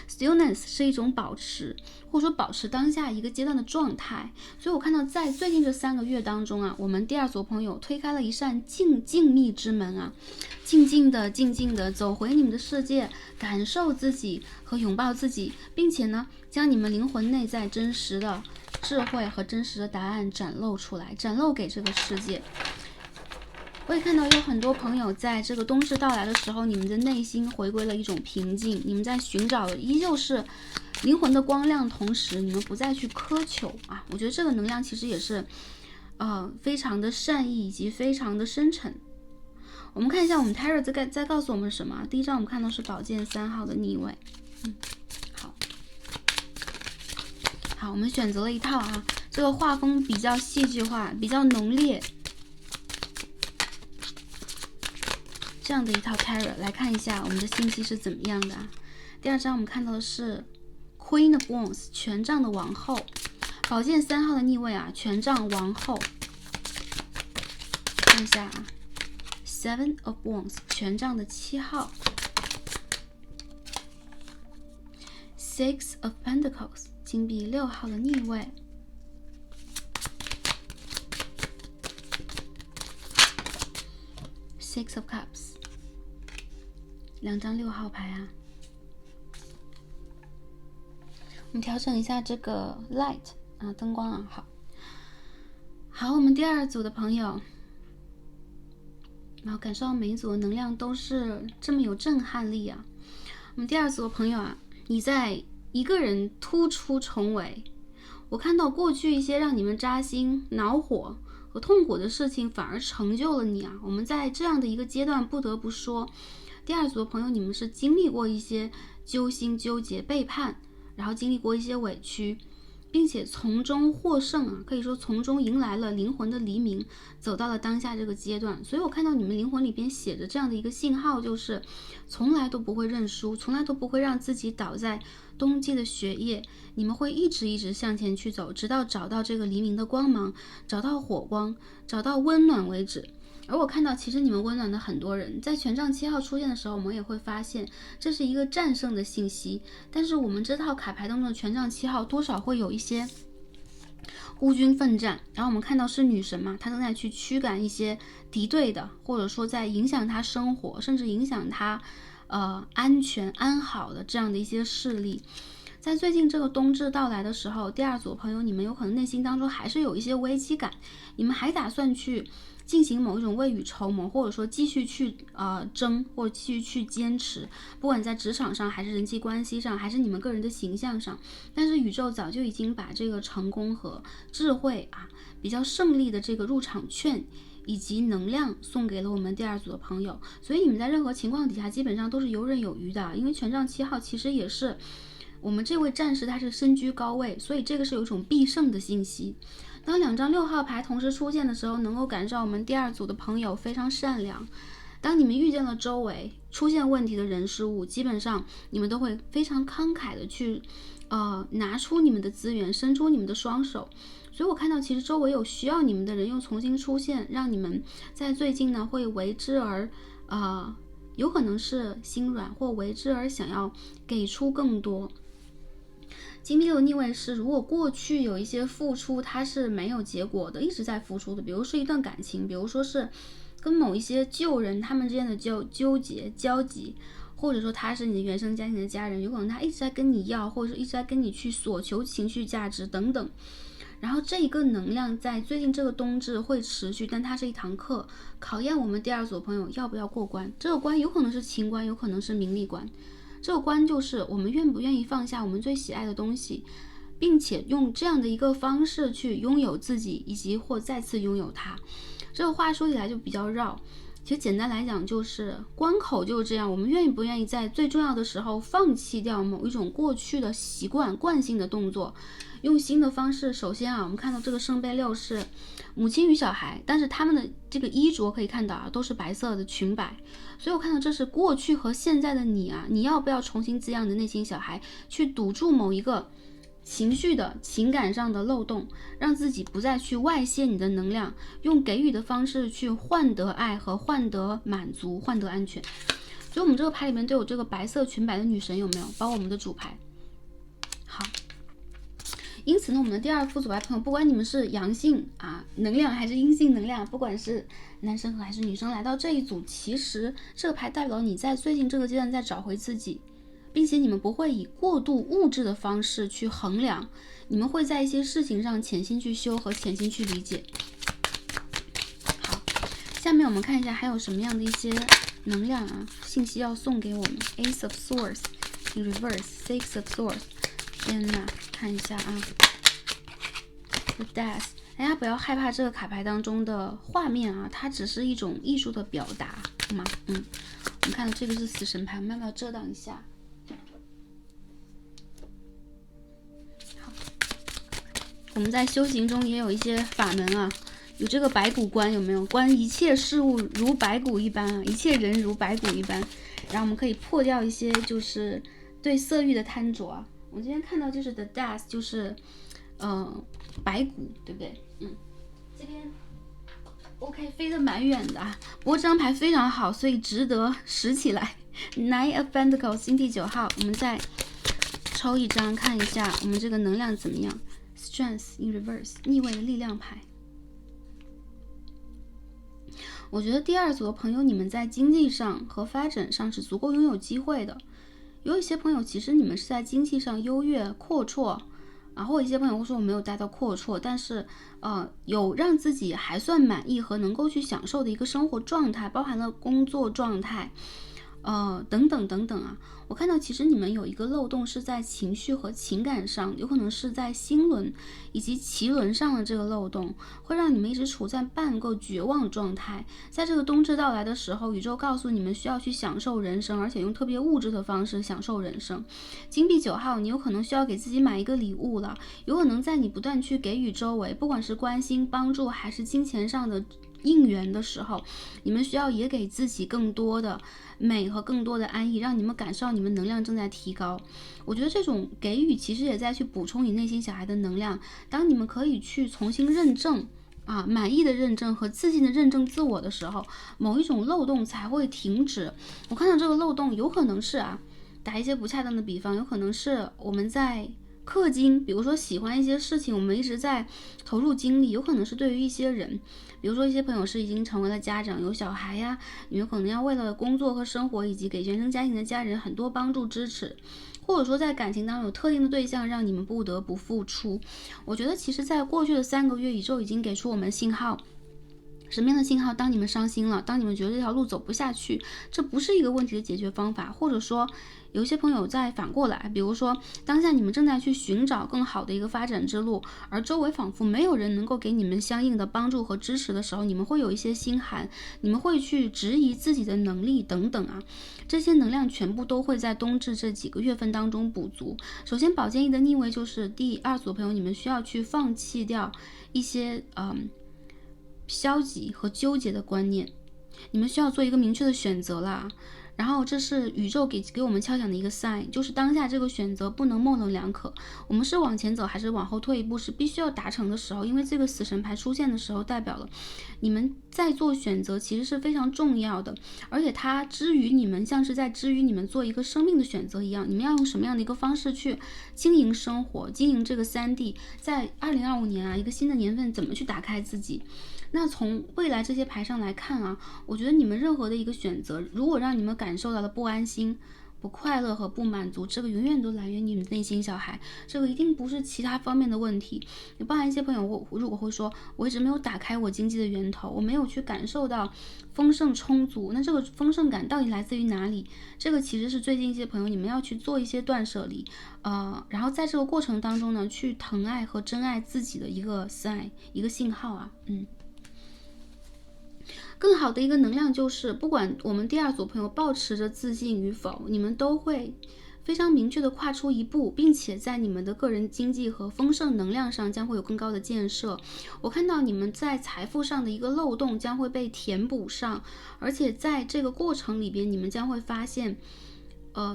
Stillness 是一种保持，或者说保持当下一个阶段的状态。所以我看到在最近这3个月当中啊，我们第二组朋友推开了一扇静谧之门啊，静静的走回你们的世界，感受自己和拥抱自己，并且呢，将你们灵魂内在真实的智慧和真实的答案展露出来，展露给这个世界。我也看到有很多朋友在这个冬至到来的时候，你们的内心回归了一种平静，你们在寻找的依旧是灵魂的光亮，同时你们不再去苛求啊。我觉得这个能量其实也是非常的善意以及非常的深沉。我们看一下我们 Tarot 在告诉我们什么。第一张我们看到是宝剑3号的逆位。好，我们选择了一套啊，这个画风比较戏剧化，比较浓烈，这样的一套 Tarot 来看一下我们的信息是怎么样的啊。第二张我们看到的是 Queen of Wands 权杖的王后，宝剑3号的逆位啊，权杖王后。看一下啊 Seven of Wands 权杖的7号， Six of Pentacles 金币6号的逆位， Six of Cups 2张6号牌啊。我们调整一下这个 light 啊，灯光啊，好，我们第二组的朋友，然后感受到每一组的能量都是这么有震撼力啊。我们第二组的朋友啊，你在一个人突出重围，我看到过去一些让你们扎心、恼火和痛苦的事情，反而成就了你啊。我们在这样的一个阶段，不得不说，第二组的朋友，你们是经历过一些揪心、纠结、背叛，然后经历过一些委屈，并且从中获胜啊，可以说从中迎来了灵魂的黎明，走到了当下这个阶段。所以我看到你们灵魂里边写着这样的一个信号，就是从来都不会认输，从来都不会让自己倒在冬季的雪夜，你们会一直向前去走，直到找到这个黎明的光芒，找到火光，找到温暖为止。而我看到其实你们温暖的很多人，在权杖7号出现的时候，我们也会发现这是一个战胜的信息。但是我们这套卡牌当中的权杖7号多少会有一些孤军奋战，然后我们看到是女神嘛，她正在去驱赶一些敌对的，或者说在影响她生活，甚至影响她安全安好的这样的一些势力。在最近这个冬至到来的时候，第二组朋友，你们有可能内心当中还是有一些危机感，你们还打算去进行某一种未雨绸缪，或者说继续去争，或者继续去坚持，不管在职场上还是人际关系上，还是你们个人的形象上。但是宇宙早就已经把这个成功和智慧啊，比较胜利的这个入场券以及能量送给了我们第二组的朋友，所以你们在任何情况底下基本上都是游刃有余的。因为权杖7号其实也是我们这位战士，他是身居高位，所以这个是有一种必胜的信息。当2张6号牌同时出现的时候，能够感受我们第二组的朋友非常善良。当你们遇见了周围出现问题的人事物，基本上你们都会非常慷慨的去拿出你们的资源，伸出你们的双手。所以我看到其实周围有需要你们的人又重新出现，让你们在最近呢会为之而有可能是心软，或为之而想要给出更多。金币6逆位是，如果过去有一些付出它是没有结果的，一直在付出的，比如说一段感情，比如说是跟某一些旧人他们之间的纠结交集，或者说他是你的原生家庭的家人，有可能他一直在跟你要，或者说一直在跟你去索求情绪价值等等。然后这一个能量在最近这个冬至会持续，但它是一堂课，考验我们第二组朋友要不要过关。这个关有可能是情关，有可能是名利关。这个关就是我们愿不愿意放下我们最喜爱的东西，并且用这样的一个方式去拥有自己，以及或再次拥有它。这个话说起来就比较绕，其实简单来讲就是关口就是这样，我们愿意不愿意在最重要的时候放弃掉某一种过去的习惯惯性的动作，用新的方式。首先我们看到这个圣杯6是母亲与小孩，但是他们的这个衣着可以看到都是白色的裙摆，所以我看到这是过去和现在的你你要不要重新滋养你的内心小孩，去堵住某一个情绪的情感上的漏洞，让自己不再去外泄你的能量，用给予的方式去换得爱和换得满足，换得安全。所以我们这个牌里面都有这个白色裙摆的女神，有没有？包括我们的主牌。好，因此呢，我们的第二副组牌朋友，不管你们是阳性能量还是阴性能量，不管是男生还是女生来到这一组，其实这个牌代表你在最近这个阶段在找回自己，并且你们不会以过度物质的方式去衡量，你们会在一些事情上潜心去修和潜心去理解。好，下面我们看一下还有什么样的一些能量信息要送给我们。 Ace of Swords in reverse, Six of Swords。 天哪，看一下The Death。 大家不要害怕这个卡牌当中的画面它只是一种艺术的表达，好吗？我们看到这个是死神牌，我们要不要遮挡一下？好，我们在修行中也有一些法门有这个白骨观，有没有？观一切事物如白骨一般一切人如白骨一般，然后我们可以破掉一些就是对色欲的贪着我们今天看到就是 The Death， 就是白骨，对不对？这边 OK 飞得蛮远的不过这张牌非常好，所以值得拾起来。Nine of Pentacles 星第9号，我们再抽一张看一下我们这个能量怎么样。 Strength in reverse 逆位的力量牌。我觉得第二组的朋友，你们在经济上和发展上是足够拥有机会的。有一些朋友其实你们是在经济上优越阔绰或者一些朋友会说我没有达到阔绰，但是有让自己还算满意和能够去享受的一个生活状态，包含了工作状态等等等等我看到其实你们有一个漏洞是在情绪和情感上，有可能是在心轮以及脐轮上的这个漏洞，会让你们一直处在半个绝望状态。在这个冬至到来的时候，宇宙告诉你们需要去享受人生，而且用特别物质的方式享受人生。金币9号，你有可能需要给自己买一个礼物了，有可能在你不断去给予周围，不管是关心帮助还是金钱上的应援的时候，你们需要也给自己更多的美和更多的安逸，让你们感受到你们能量正在提高。我觉得这种给予其实也在去补充你内心小孩的能量。当你们可以去重新认证满意的认证和自信的认证自我的时候，某一种漏洞才会停止。我看到这个漏洞有可能是打一些不恰当的比方，有可能是我们在氪金，比如说喜欢一些事情，我们一直在投入精力，有可能是对于一些人，比如说一些朋友是已经成为了家长，有小孩你们可能要为了工作和生活以及给原生家庭的家人很多帮助支持，或者说在感情当中有特定的对象让你们不得不付出。我觉得其实在过去的3个月，宇宙已经给出我们信号。什么样的信号？当你们伤心了，当你们觉得这条路走不下去，这不是一个问题的解决方法，或者说有一些朋友在反过来，比如说当下你们正在去寻找更好的一个发展之路，而周围仿佛没有人能够给你们相应的帮助和支持的时候，你们会有一些心寒，你们会去质疑自己的能力等等这些能量全部都会在冬至这几个月份当中补足。首先宝剑一的逆位就是第2组的朋友，你们需要去放弃掉一些消极和纠结的观念，你们需要做一个明确的选择啦。然后这是宇宙给我们敲响的一个 sign， 就是当下这个选择不能模棱两可，我们是往前走还是往后退一步是必须要达成的时候。因为这个死神牌出现的时候，代表了你们在做选择其实是非常重要的，而且它之于你们像是在之于你们做一个生命的选择一样，你们要用什么样的一个方式去经营生活，经营这个3D，在2025年一个新的年份怎么去打开自己。那从未来这些牌上来看我觉得你们任何的一个选择，如果让你们感受到了不安心、不快乐和不满足，这个永远都来源于你们内心小孩，这个一定不是其他方面的问题。你包含一些朋友如果会说我一直没有打开我经济的源头，我没有去感受到丰盛充足，那这个丰盛感到底来自于哪里？这个其实是最近一些朋友你们要去做一些断舍离然后在这个过程当中呢，去疼爱和珍爱自己的一个 sign， 一个信号更好的一个能量就是，不管我们第2组朋友抱持着自信与否，你们都会非常明确的跨出一步，并且在你们的个人经济和丰盛能量上将会有更高的建设。我看到你们在财富上的一个漏洞将会被填补上，而且在这个过程里边，你们将会发现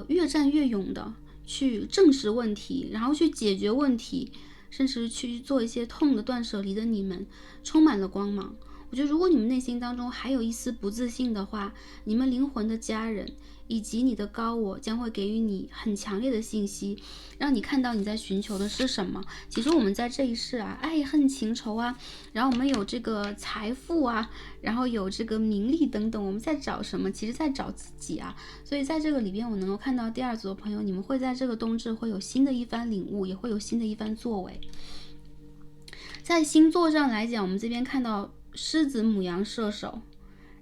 越战越勇的去正视问题，然后去解决问题，甚至去做一些痛的断舍离的你们充满了光芒。我觉得如果你们内心当中还有一丝不自信的话，你们灵魂的家人以及你的高我将会给予你很强烈的信息，让你看到你在寻求的是什么。其实我们在这一世啊，爱恨情仇啊，然后我们有这个财富啊，然后有这个名利等等，我们在找什么？其实在找自己啊。所以在这个里边，我能够看到第二组的朋友，你们会在这个冬至会有新的一番领悟，也会有新的一番作为。在星座上来讲，我们这边看到狮子、牡羊、射手，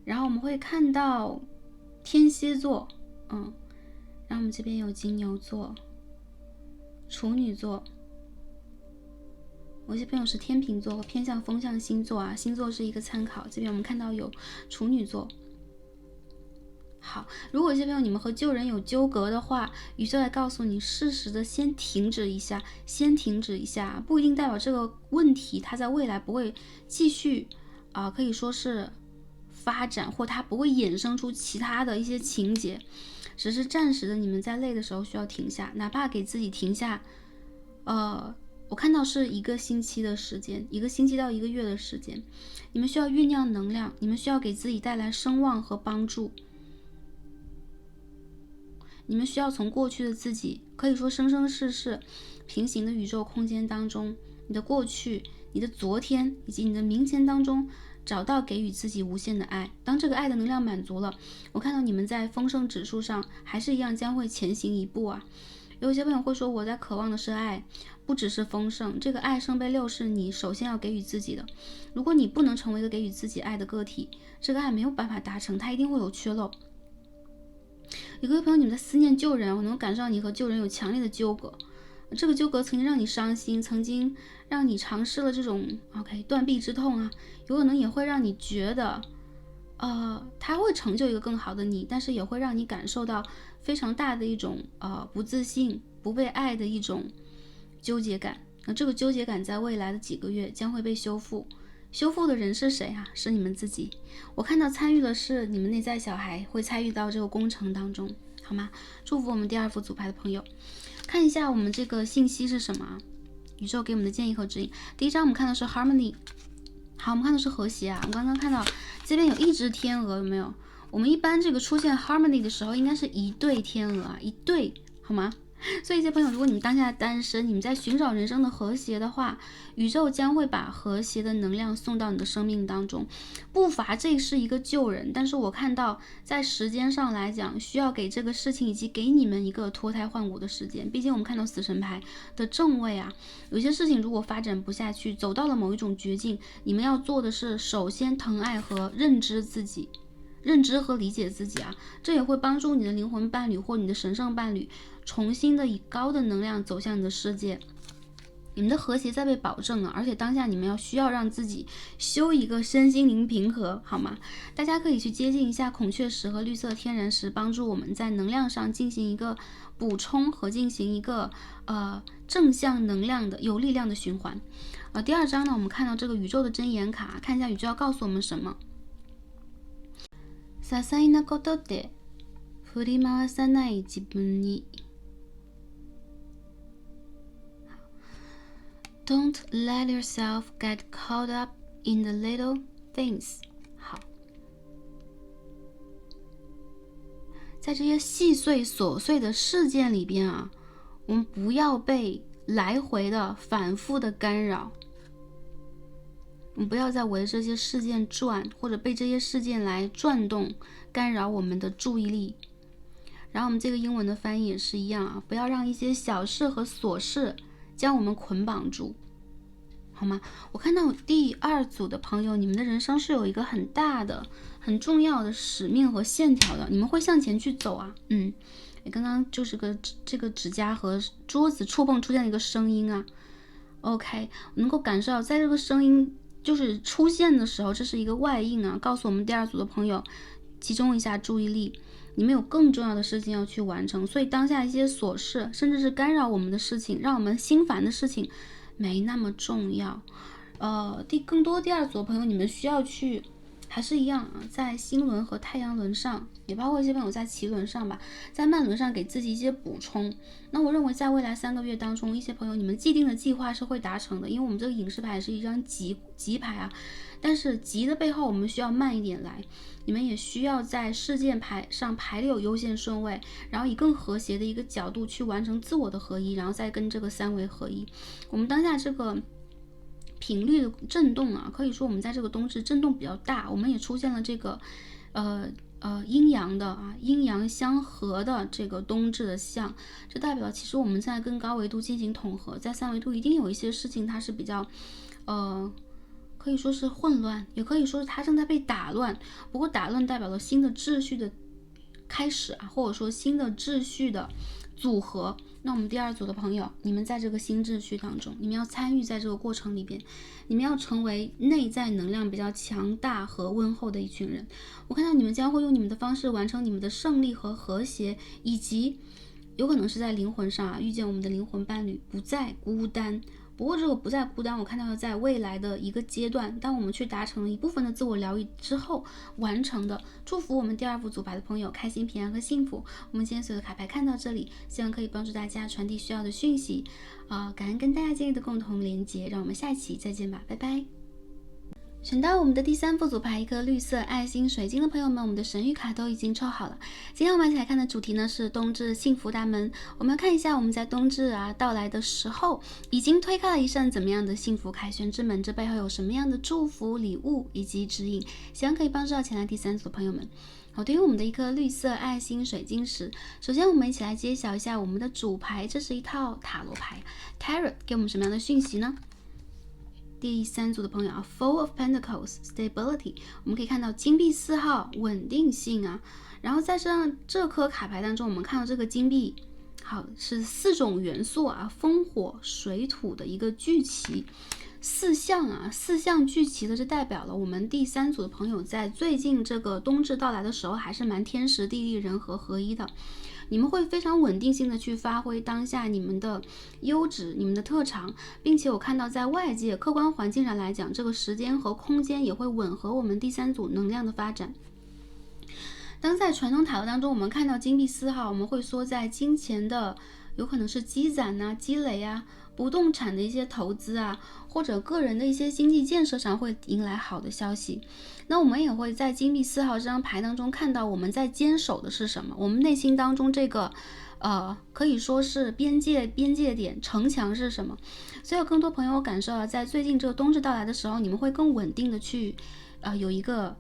然后我们会看到天蝎座，然后我们这边有金牛座、处女座，我这边有是天秤座，偏向风象星座啊，星座是一个参考。这边我们看到有处女座。好，如果这边你们和旧人有纠葛的话，宇宙来告诉你，适时的先停止一下，不一定代表这个问题它在未来不会继续可以说是发展，或它不会衍生出其他的一些情节，只是暂时的你们在累的时候需要停下，哪怕给自己停下我看到是1个星期的时间，1个星期到1个月的时间，你们需要酝酿能量，你们需要给自己带来声望和帮助。你们需要从过去的自己，可以说生生世世平行的宇宙空间当中，你的过去、你的昨天以及你的明天当中，找到给予自己无限的爱。当这个爱的能量满足了，我看到你们在丰盛指数上还是一样将会前行一步啊。有些朋友会说，我在渴望的是爱，不只是丰盛，这个爱圣杯6是你首先要给予自己的。如果你不能成为一个给予自己爱的个体，这个爱没有办法达成，它一定会有缺漏。有个朋友，你们在思念旧人，我能感受到你和旧人有强烈的纠葛，这个纠葛曾经让你伤心，曾经让你尝试了这种断臂之痛啊，有可能也会让你觉得他会成就一个更好的你，但是也会让你感受到非常大的一种不自信、不被爱的一种纠结感。那这个纠结感在未来的几个月将会被修复。修复的人是谁啊？是你们自己。我看到参与的是你们内在小孩，会参与到这个工程当中，好吗？祝福我们第2副组牌的朋友。看一下我们这个信息是什么，宇宙给我们的建议和指引。第一张我们看的是 harmony， 好，我们看的是和谐啊。我刚刚看到这边有1只天鹅，有没有？我们一般这个出现 harmony 的时候，应该是1对天鹅啊，1对，好吗？所以，一些朋友，如果你们当下单身，你们在寻找人生的和谐的话，宇宙将会把和谐的能量送到你的生命当中。不乏这是一个旧人，但是我看到在时间上来讲，需要给这个事情以及给你们一个脱胎换骨的时间。毕竟我们看到死神牌的正位啊，有些事情如果发展不下去，走到了某一种绝境，你们要做的是首先疼爱和认知自己。认知和理解自己啊，这也会帮助你的灵魂伴侣或你的神圣伴侣重新的以高的能量走向你的世界。你们的和谐在被保证了，而且当下你们需要让自己修一个身心灵平和，好吗？大家可以去接近一下孔雀石和绿色天然石，帮助我们在能量上进行一个补充和进行一个正向能量的有力量的循环。第2章呢，我们看到这个宇宙的箴言卡，看一下宇宙要告诉我们什么。些細なことで振り回さない自分に。Don't let yourself get caught up in the little things。 好，在这些细碎琐碎的事件里边啊，我们不要被来回的反复的干扰，我们不要再围着这些事件转，或者被这些事件来转动干扰我们的注意力。然后我们这个英文的翻译也是一样啊，不要让一些小事和琐事将我们捆绑住，好吗？我看到第2组的朋友，你们的人生是有一个很大的很重要的使命和线条的，你们会向前去走啊。刚刚就是这个指甲和桌子触碰出现了一个声音啊。OK， 我能够感受到在这个声音就是出现的时候，这是一个外应啊，告诉我们第2组的朋友集中一下注意力，你们有更重要的事情要去完成。所以当下一些琐事甚至是干扰我们的事情，让我们心烦的事情没那么重要。更多第2组的朋友，你们需要去还是一样啊，在星轮和太阳轮上，也包括一些朋友在脐轮上吧，在脉轮上给自己一些补充。那我认为在未来3个月当中，一些朋友你们既定的计划是会达成的，因为我们这个隐士牌是一张急牌啊，但是急的背后我们需要慢一点来，你们也需要在事件牌上排列有优先顺位，然后以更和谐的一个角度去完成自我的合一，然后再跟这个3维合一。我们当下这个频率的震动啊，可以说我们在这个冬至震动比较大，我们也出现了这个阴阳的啊，阴阳相合的这个冬至的象，这代表其实我们在跟高维度进行统合，在3维度一定有一些事情它是比较可以说是混乱，也可以说是它正在被打乱，不过打乱代表了新的秩序的开始啊，或者说新的秩序的组合。那我们第2组的朋友，你们在这个新秩序当中，你们要参与在这个过程里边，你们要成为内在能量比较强大和温厚的一群人。我看到你们将会用你们的方式完成你们的胜利和和谐，以及有可能是在灵魂上啊遇见我们的灵魂伴侣，不再孤单。不过这个不再孤单，我看到在未来的一个阶段，当我们去达成了一部分的自我疗愈之后完成的。祝福我们第2副组牌的朋友开心、平安和幸福。我们今天所有的卡牌看到这里，希望可以帮助大家传递需要的讯息感恩跟大家建立的共同连接，让我们下一期再见吧，拜拜。选到我们的第3副组牌，一个绿色爱心水晶的朋友们，我们的神谕卡都已经抽好了。今天我们一起来看的主题呢是冬至幸福大门。我们要看一下我们在冬至到来的时候，已经推开了一扇怎么样的幸福凯旋之门，这背后有什么样的祝福礼物以及指引，希望可以帮助到前来第3组的朋友们。好，对于我们的一颗绿色爱心水晶石，首先我们一起来揭晓一下我们的主牌，这是一套塔罗牌 Tarot， 给我们什么样的讯息呢？第3组的朋友啊 ，Four of Pentacles Stability， 我们可以看到金币4号稳定性啊，然后在这颗卡牌当中，我们看到这个金币，好是4种元素啊，风火水土的一个聚齐，4项聚齐的，这代表了我们第3组的朋友在最近这个冬至到来的时候，还是蛮天时地利人和合一的。你们会非常稳定性的去发挥当下你们的优质、你们的特长，并且我看到在外界客观环境上来讲，这个时间和空间也会吻合我们第3组能量的发展。当在传统塔罗当中，我们看到金币4号，我们会说在金钱的有可能是积攒积累不动产的一些投资或者个人的一些经济建设上会迎来好的消息。那我们也会在金币4号这张牌当中看到我们在坚守的是什么，我们内心当中这个可以说是边界点城墙是什么。所以有更多朋友感受到在最近这个冬至到来的时候，你们会更稳定的去有一个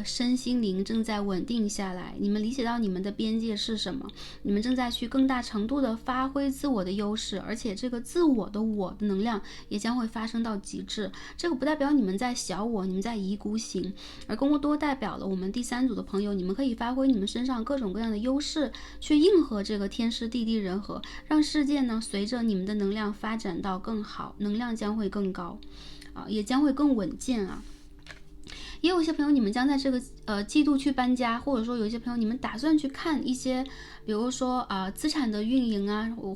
身心灵正在稳定下来，你们理解到你们的边界是什么，你们正在去更大程度的发挥自我的优势，而且这个自我的能量也将会发生到极致。这个不代表你们在小我，你们在一意孤行，而更多代表了我们第3组的朋友，你们可以发挥你们身上各种各样的优势，去应和这个天时地利人和，让世界呢随着你们的能量发展到更好，能量将会更高也将会更稳健也有一些朋友，你们将在这个季度去搬家，或者说有一些朋友，你们打算去看一些，比如说资产的运营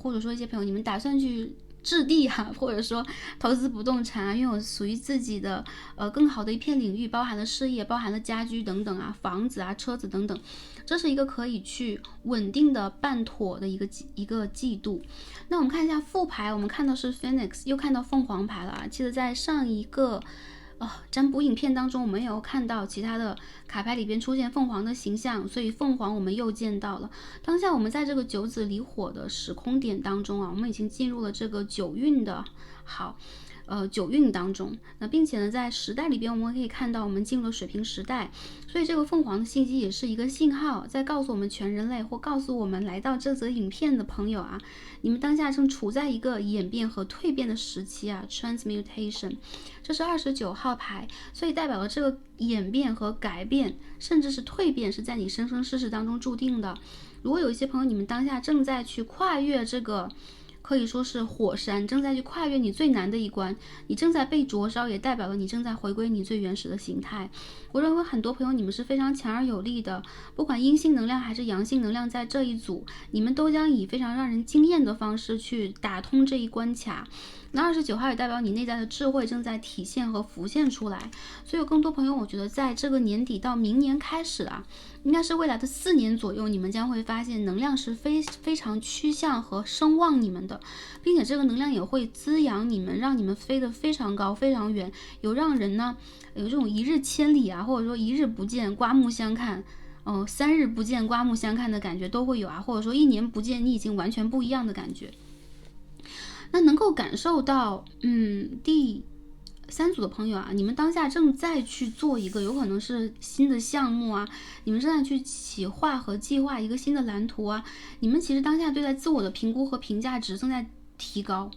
或者说一些朋友，你们打算去置地或者说投资不动产拥有属于自己的更好的一片领域，包含了事业，包含了家居等等房子车子等等，这是一个可以去稳定的办妥的一个季度。那我们看一下副牌，我们看到是 Phoenix， 又看到凤凰牌了记得在上一个占卜影片当中，我们也有看到其他的卡牌里边出现凤凰的形象，所以凤凰我们又见到了。当下我们在这个九紫离火的时空点当中我们已经进入了这个九运的九运当中，那并且呢，在时代里边我们可以看到我们进入了水瓶时代，所以这个凤凰的信息也是一个信号，在告诉我们全人类或告诉我们来到这则影片的朋友你们当下正处在一个演变和蜕变的时期transmutation， 这是29号牌，所以代表了这个演变和改变，甚至是蜕变是在你生生世世当中注定的。如果有一些朋友你们当下正在去跨越这个可以说是火山，正在去跨越你最难的一关，你正在被灼烧，也代表了你正在回归你最原始的形态。我认为很多朋友你们是非常强而有力的，不管阴性能量还是阳性能量，在这一组你们都将以非常让人惊艳的方式去打通这一关卡。那29号也代表你内在的智慧正在体现和浮现出来，所以有更多朋友，我觉得在这个年底到明年开始啊，应该是未来的4年左右，你们将会发现能量是非常趋向和声望你们的，并且这个能量也会滋养你们，让你们飞得非常高非常远，有让人呢有这种一日千里啊，或者说一日不见刮目相看，3日不见刮目相看的感觉都会有啊，或者说1年不见你已经完全不一样的感觉。那能够感受到第3组的朋友啊，你们当下正在去做一个有可能是新的项目啊，你们正在去企划和计划一个新的蓝图啊，你们其实当下对待自我的评估和评价值正在提高。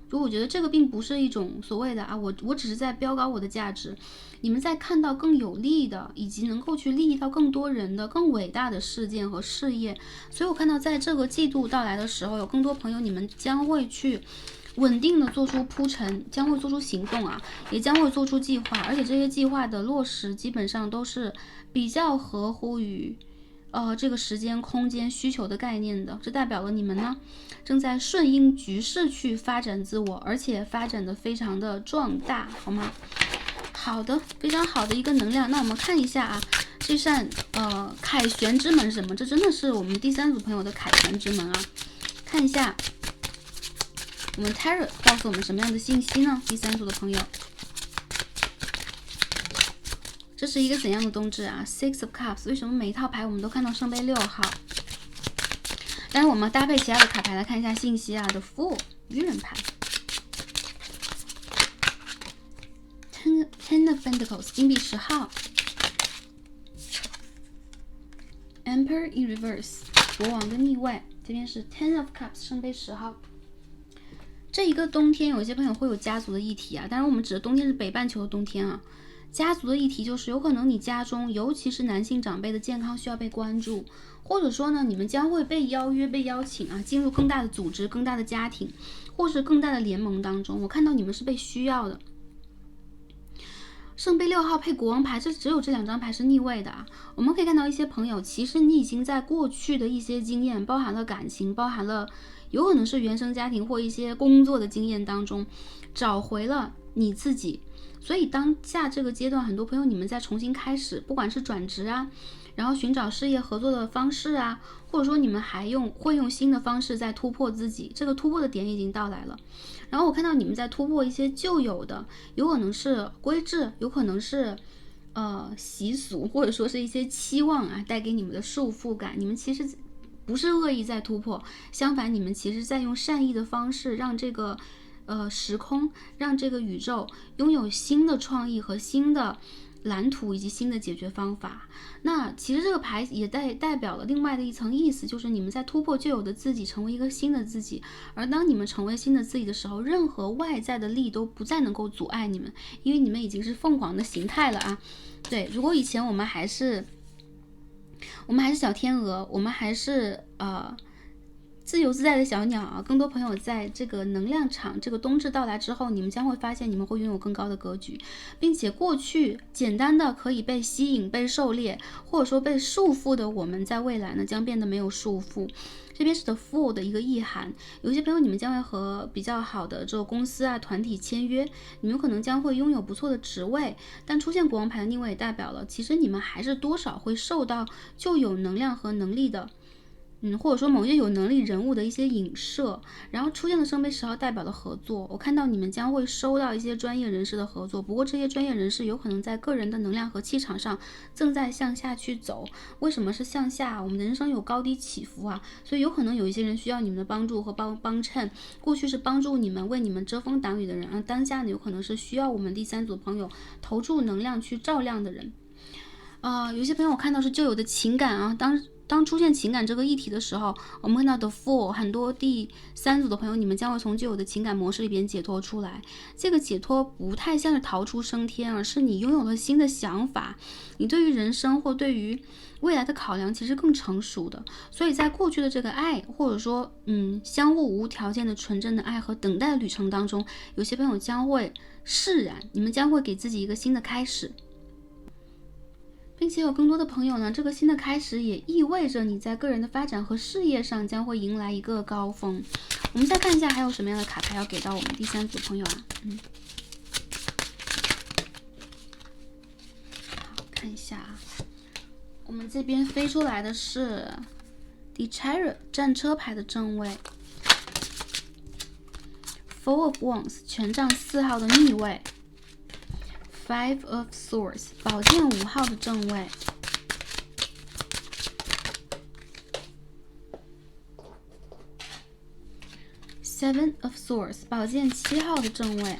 如果我觉得这个并不是一种所谓的我只是在标高我的价值，你们在看到更有利的以及能够去利益到更多人的更伟大的事件和事业。所以我看到在这个季度到来的时候，有更多朋友你们将会去稳定的做出铺陈，将会做出行动啊，也将会做出计划，而且这些计划的落实基本上都是比较合乎于这个时间空间需求的概念的。这代表了你们呢正在顺应局势去发展自我，而且发展的非常的壮大，好吗？好的，非常好的一个能量。那我们看一下啊，这扇凯旋之门是什么？这真的是我们第3组朋友的凯旋之门啊！看一下我们 Tarot 告诉我们什么样的信息呢？第3组的朋友，这是一个怎样的冬至啊 ？Six of Cups。为什么每一套牌我们都看到圣杯6号？当然我们搭配其他的卡牌来看一下信息啊。The Fool 愚人牌。Ten of Pentacles 金币10号 Emperor in Reverse 国王的逆位，这边是 Ten of Cups 圣杯10号。这一个冬天有一些朋友会有家族的议题啊，当然我们指的冬天是北半球的冬天啊。家族的议题就是有可能你家中尤其是男性长辈的健康需要被关注，或者说呢你们将会被邀约被邀请啊进入更大的组织更大的家庭或是更大的联盟当中，我看到你们是被需要的。圣杯6号配国王牌，这只有这2张牌是逆位的啊。我们可以看到一些朋友，其实你已经在过去的一些经验，包含了感情，包含了有可能是原生家庭或一些工作的经验当中，找回了你自己。所以当下这个阶段，很多朋友你们在重新开始，不管是转职啊，然后寻找事业合作的方式啊，或者说你们还会用新的方式在突破自己，这个突破的点已经到来了。然后我看到你们在突破一些旧有的，有可能是规制，有可能是习俗，或者说是一些期望啊带给你们的束缚感，你们其实不是恶意在突破，相反你们其实在用善意的方式让这个时空，让这个宇宙拥有新的创意和新的蓝图以及新的解决方法。那其实这个牌也代表了另外的一层意思，就是你们在突破旧有的自己，成为一个新的自己。而当你们成为新的自己的时候，任何外在的力都不再能够阻碍你们，因为你们已经是凤凰的形态了啊。对，如果以前我们还是小天鹅，我们还是自由自在的小鸟啊，更多朋友在这个能量场这个冬至到来之后，你们将会发现你们会拥有更高的格局，并且过去简单的可以被吸引被狩猎或者说被束缚的我们，在未来呢将变得没有束缚。这边是 The Fool 的一个意涵，有些朋友你们将会和比较好的这个公司啊团体签约，你们有可能将会拥有不错的职位，但出现国王牌的逆位也代表了其实你们还是多少会受到就有能量和能力的或者说某些有能力人物的一些影射，然后出现的圣杯10号代表了合作，我看到你们将会收到一些专业人士的合作，不过这些专业人士有可能在个人的能量和气场上正在向下去走。为什么是向下？我们的人生有高低起伏啊，所以有可能有一些人需要你们的帮助和帮衬，过去是帮助你们为你们遮风挡雨的人，而当下呢有可能是需要我们第3组朋友投注能量去照亮的人。有些朋友我看到是旧有的情感啊，当出现情感这个议题的时候，我们看到 The Fool， 很多第三组的朋友，你们将会从旧有的情感模式里边解脱出来。这个解脱不太像是逃出升天，而是你拥有了新的想法，你对于人生或对于未来的考量其实更成熟的。所以在过去的这个爱，或者说相互无条件的纯真的爱和等待的旅程当中，有些朋友将会释然，你们将会给自己一个新的开始，并且有更多的朋友呢，这个新的开始也意味着你在个人的发展和事业上将会迎来一个高峰。我们再看一下还有什么样的卡牌要给到我们第三组朋友啊。好，看一下啊，我们这边飞出来的是 The Chariot 战车牌的正位， Four of Wands 权杖4号的逆位，Five of Swords 宝剑5号的正位，Seven of Swords 宝剑7号的正位，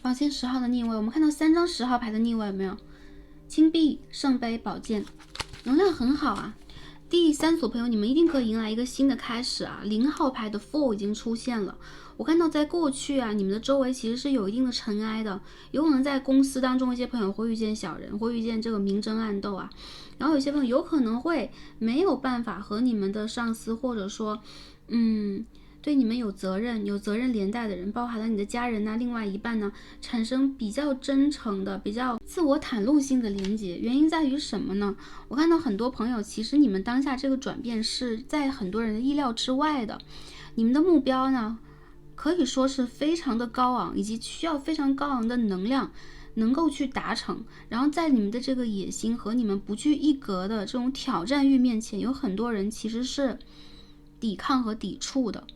宝剑10号的逆位。我们看到3张10号牌的逆位，有没有？金币、圣杯、宝剑，能量很好啊。第三组朋友，你们一定可以迎来一个新的开始啊。0号牌的 Fool 已经出现了。我看到在过去啊，你们的周围其实是有一定的尘埃的，有可能在公司当中，一些朋友会遇见小人，会遇见这个明争暗斗啊。然后有些朋友有可能会没有办法和你们的上司，或者说对你们有责任连带的人，包含了你的家人另外一半呢，产生比较真诚的、比较自我袒露性的连接。原因在于什么呢？我看到很多朋友，其实你们当下这个转变是在很多人的意料之外的。你们的目标呢，可以说是非常的高昂，以及需要非常高昂的能量能够去达成。然后在你们的这个野心和你们不拘一格的这种挑战欲面前，有很多人其实是抵抗和抵触的，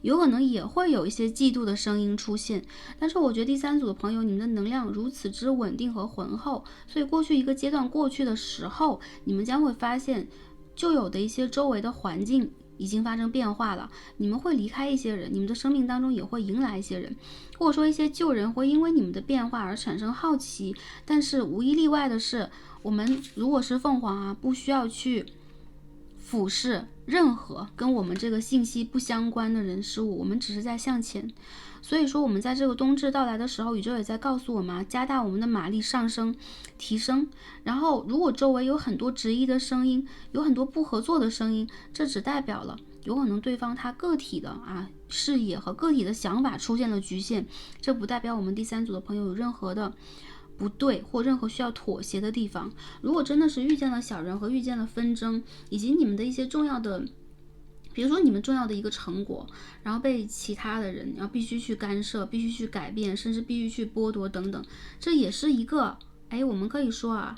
有可能也会有一些嫉妒的声音出现。但是我觉得第三组的朋友，你们的能量如此之稳定和浑厚，所以过去一个阶段过去的时候，你们将会发现旧有的一些周围的环境已经发生变化了，你们会离开一些人，你们的生命当中也会迎来一些人，或者说一些旧人会因为你们的变化而产生好奇。但是无一例外的是，我们如果是凤凰啊，不需要去俯视任何跟我们这个信息不相关的人事物，我们只是在向前。所以说我们在这个冬至到来的时候，宇宙也在告诉我们加大我们的马力上升提升。然后如果周围有很多质疑的声音，有很多不合作的声音，这只代表了有可能对方他个体的视野和个体的想法出现了局限，这不代表我们第三组的朋友有任何的不对或任何需要妥协的地方。如果真的是遇见了小人和遇见了纷争，以及你们的一些重要的，比如说你们重要的一个成果，然后被其他的人必须去干涉，必须去改变，甚至必须去剥夺等等，这也是一个我们可以说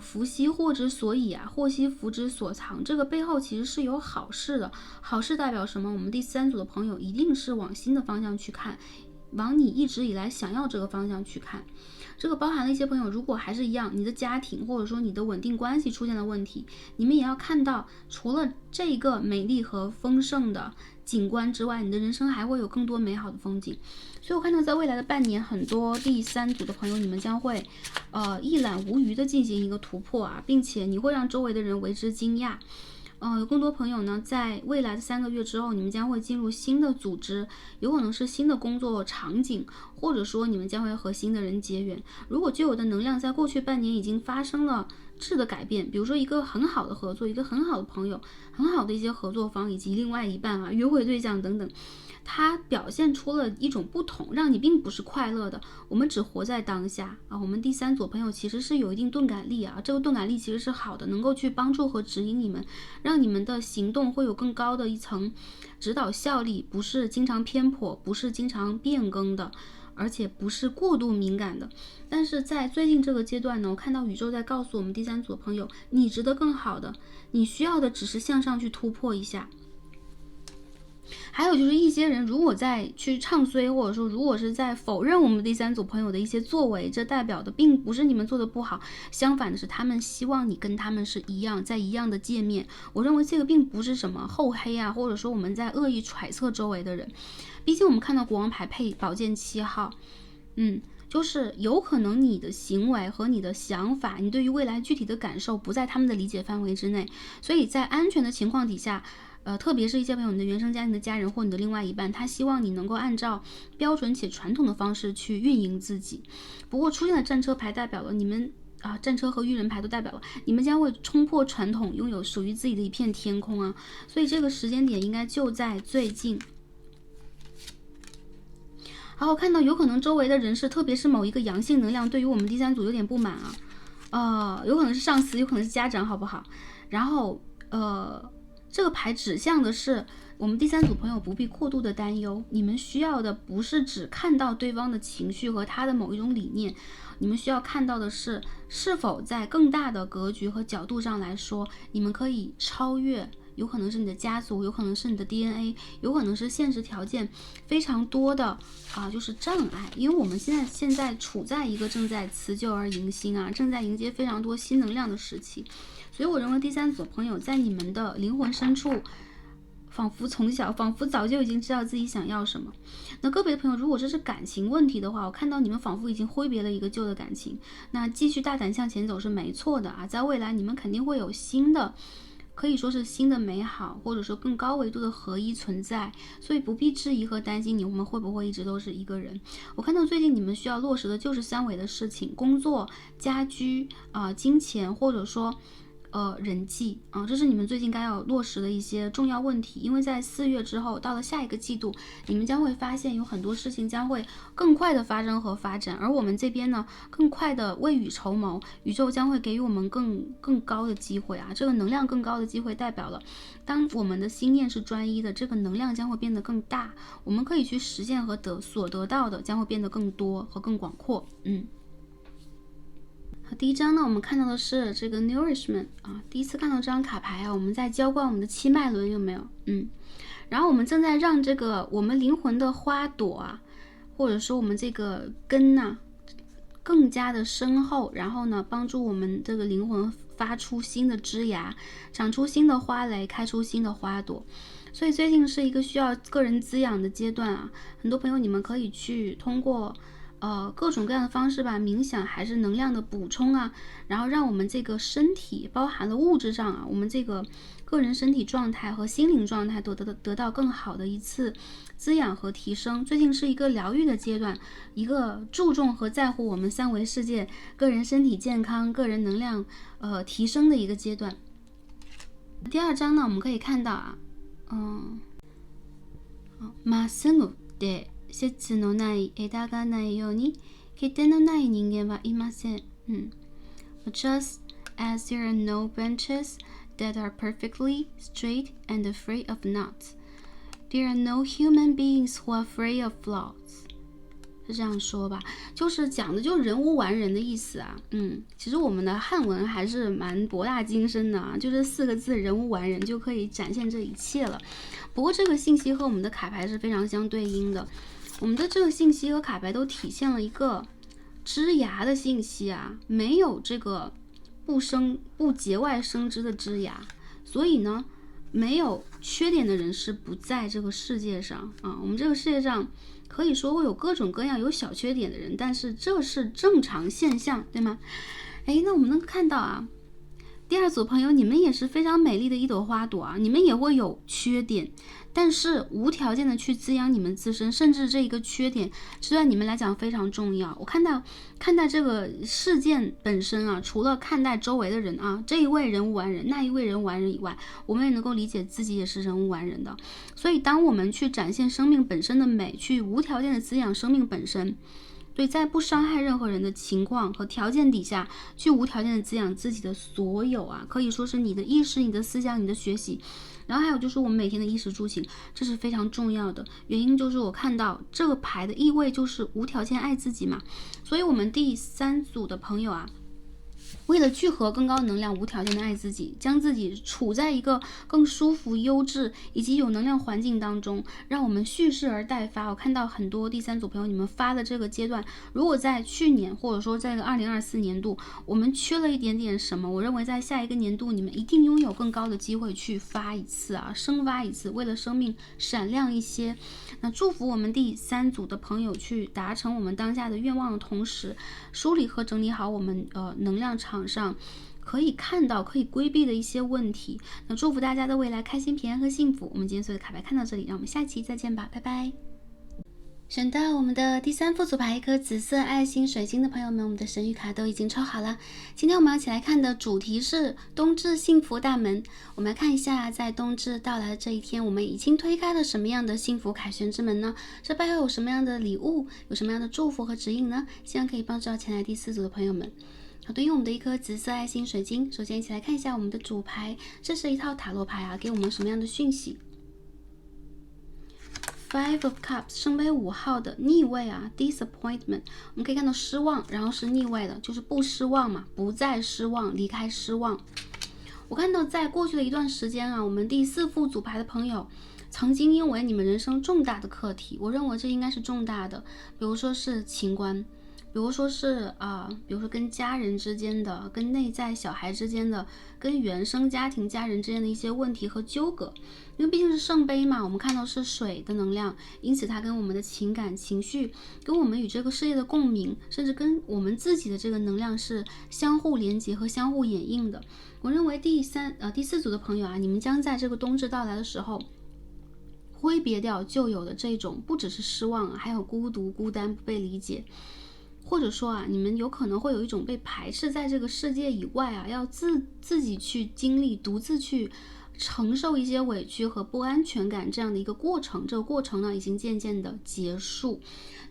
福兮祸之所以祸兮福之所藏，这个背后其实是有好事的。好事代表什么？我们第三组的朋友一定是往新的方向去看，往你一直以来想要这个方向去看。这个包含了一些朋友，如果还是一样，你的家庭或者说你的稳定关系出现了问题，你们也要看到，除了这个美丽和丰盛的景观之外，你的人生还会有更多美好的风景。所以我看到在未来的半年，很多第三组的朋友，你们将会一览无余的进行一个突破并且你会让周围的人为之惊讶。有更多朋友呢，在未来的3个月之后，你们将会进入新的组织，有可能是新的工作场景，或者说你们将会和新的人结缘。如果旧有的能量在过去半年已经发生了质的改变，比如说一个很好的合作，一个很好的朋友，很好的一些合作方以及另外一半约会对象等等，它表现出了一种不同，让你并不是快乐的。我们只活在当下我们第三组朋友其实是有一定钝感力这个钝感力其实是好的，能够去帮助和指引你们，让你们的行动会有更高的一层指导效力，不是经常偏颇，不是经常变更的，而且不是过度敏感的。但是在最近这个阶段呢，我看到宇宙在告诉我们第三组朋友，你值得更好的，你需要的只是向上去突破一下。还有就是一些人如果在去唱衰，或者说如果是在否认我们第三组朋友的一些作为，这代表的并不是你们做的不好，相反的是他们希望你跟他们是一样，在一样的界面。我认为这个并不是什么厚黑啊，或者说我们在恶意揣测周围的人。毕竟我们看到国王牌配宝剑7号，就是有可能你的行为和你的想法，你对于未来具体的感受不在他们的理解范围之内，所以在安全的情况底下，特别是一些朋友，你的原生家庭的家人或你的另外一半，他希望你能够按照标准且传统的方式去运营自己。不过出现的战车牌代表了你们战车和愚人牌都代表了你们将会冲破传统，拥有属于自己的一片天空啊！所以这个时间点应该就在最近。好，我看到有可能周围的人士，特别是某一个阳性能量，对于我们第三组有点不满有可能是上司，有可能是家长，好不好？然后这个牌指向的是我们第三组朋友不必过度的担忧，你们需要的不是只看到对方的情绪和他的某一种理念，你们需要看到的是否在更大的格局和角度上来说，你们可以超越。有可能是你的家族，有可能是你的 DNA， 有可能是现实条件非常多的就是障碍。因为我们现在处在一个正在辞旧而迎新正在迎接非常多新能量的时期，所以我认为第三组朋友在你们的灵魂深处，仿佛早就已经知道自己想要什么。那个别的朋友，如果这是感情问题的话，我看到你们仿佛已经挥别了一个旧的感情，那继续大胆向前走是没错的在未来你们肯定会有新的。可以说是新的美好，或者说更高维度的合一存在，所以不必质疑和担心我们会不会一直都是一个人。我看到最近你们需要落实的就是三维的事情，工作、家居金钱，或者说人际这是你们最近该要落实的一些重要问题。因为在4月之后，到了下一个季度，你们将会发现有很多事情将会更快的发生和发展，而我们这边呢，更快的未雨绸缪，宇宙将会给予我们更高的机会这个能量更高的机会代表了，当我们的心念是专一的，这个能量将会变得更大，我们可以去实现和所得到的将会变得更多和更广阔。第一张呢，我们看到的是这个 nourishment 第一次看到这张卡牌我们在浇灌我们的7脉轮，有没有？然后我们正在让这个我们灵魂的花朵或者说我们这个根更加的深厚，然后呢，帮助我们这个灵魂发出新的枝芽，长出新的花蕾，开出新的花朵。所以最近是一个需要个人滋养的阶段很多朋友你们可以去通过各种各样的方式吧，冥想还是能量的补充然后让我们这个身体包含了物质上我们这个个人身体状态和心灵状态得到更好的一次滋养和提升。最近是一个疗愈的阶段，一个注重和在乎我们三维世界个人身体健康、个人能量提升的一个阶段。第二章呢，我们可以看到まっすぐで節のない枝がないように欠点のない人間はいません。Just as there are no branches that are perfectly straight and free of knots, there are no human beings who are free of flaws. 是这样说吧，就是讲的就是人无完人的意思其实我们的汉文还是蛮博大精深的就这4个字人无完人就可以展现这一切了。不过这个信息和我们的卡牌是非常相对应的，我们的这个信息和卡牌都体现了一个枝芽的信息没有这个不节外生枝的枝芽，所以呢，没有缺点的人是不在这个世界上我们这个世界上可以说会有各种各样有小缺点的人，但是这是正常现象，对吗？那我们能看到第二组朋友，你们也是非常美丽的一朵花朵你们也会有缺点，但是无条件的去滋养你们自身，甚至这一个缺点是对你们来讲非常重要。我看待这个事件本身除了看待周围的人这一位人无完人，那一位人无完人以外，我们也能够理解自己也是人无完人的。所以当我们去展现生命本身的美，去无条件的滋养生命本身，对，在不伤害任何人的情况和条件底下，去无条件的滋养自己的所有可以说是你的意识、你的思想、你的学习，然后还有就是我们每天的衣食住行，这是非常重要的。原因就是我看到这个牌的意味就是无条件爱自己嘛，所以我们第3组的朋友为了聚合更高能量，无条件的爱自己，将自己处在一个更舒服、优质以及有能量环境当中，让我们蓄势而待发。我看到很多第三组朋友，你们发的这个阶段，如果在去年或者说在2024年度，我们缺了一点点什么，我认为在下一个年度，你们一定拥有更高的机会去发一次啊，生发一次，为了生命闪亮一些。那祝福我们第三组的朋友去达成我们当下的愿望的同时，梳理和整理好我们能量场上可以看到、可以规避的一些问题。那祝福大家的未来开心、平安和幸福。我们今天所有的卡牌看到这里，让我们下期再见吧，拜拜。选到我们的第三副组牌一颗紫色爱心水晶的朋友们，我们的神谕卡都已经抽好了。今天我们要一起来看的主题是冬至幸福大门。我们来看一下，在冬至到来的这一天，我们已经推开了什么样的幸福凯旋之门呢？这背后有什么样的礼物，有什么样的祝福和指引呢？希望可以帮助到前来第四组的朋友们。好，对应我们的一颗紫色爱心水晶，首先一起来看一下我们的主牌，这是一套塔罗牌啊，给我们什么样的讯息？Five of Cups 圣杯5号的逆位啊 ，disappointment， 我们可以看到失望，然后是逆位的，就是不失望嘛，不再失望，离开失望。我看到在过去的一段时间啊，我们第四副组牌的朋友，曾经因为你们人生重大的课题，我认为这应该是重大的，比如说是情关。比如说是比如说跟家人之间的、跟内在小孩之间的、跟原生家庭家人之间的一些问题和纠葛，因为毕竟是圣杯嘛，我们看到是水的能量，因此它跟我们的情感情绪、跟我们与这个世界的共鸣，甚至跟我们自己的这个能量是相互连接和相互掩映的。我认为第四组的朋友啊，你们将在这个冬至到来的时候，挥别掉旧有的这种不只是失望啊，还有孤独、孤单、不被理解。或者说啊，你们有可能会有一种被排斥在这个世界以外啊，要自己去经历、独自去承受一些委屈和不安全感这样的一个过程。这个过程呢，已经渐渐的结束。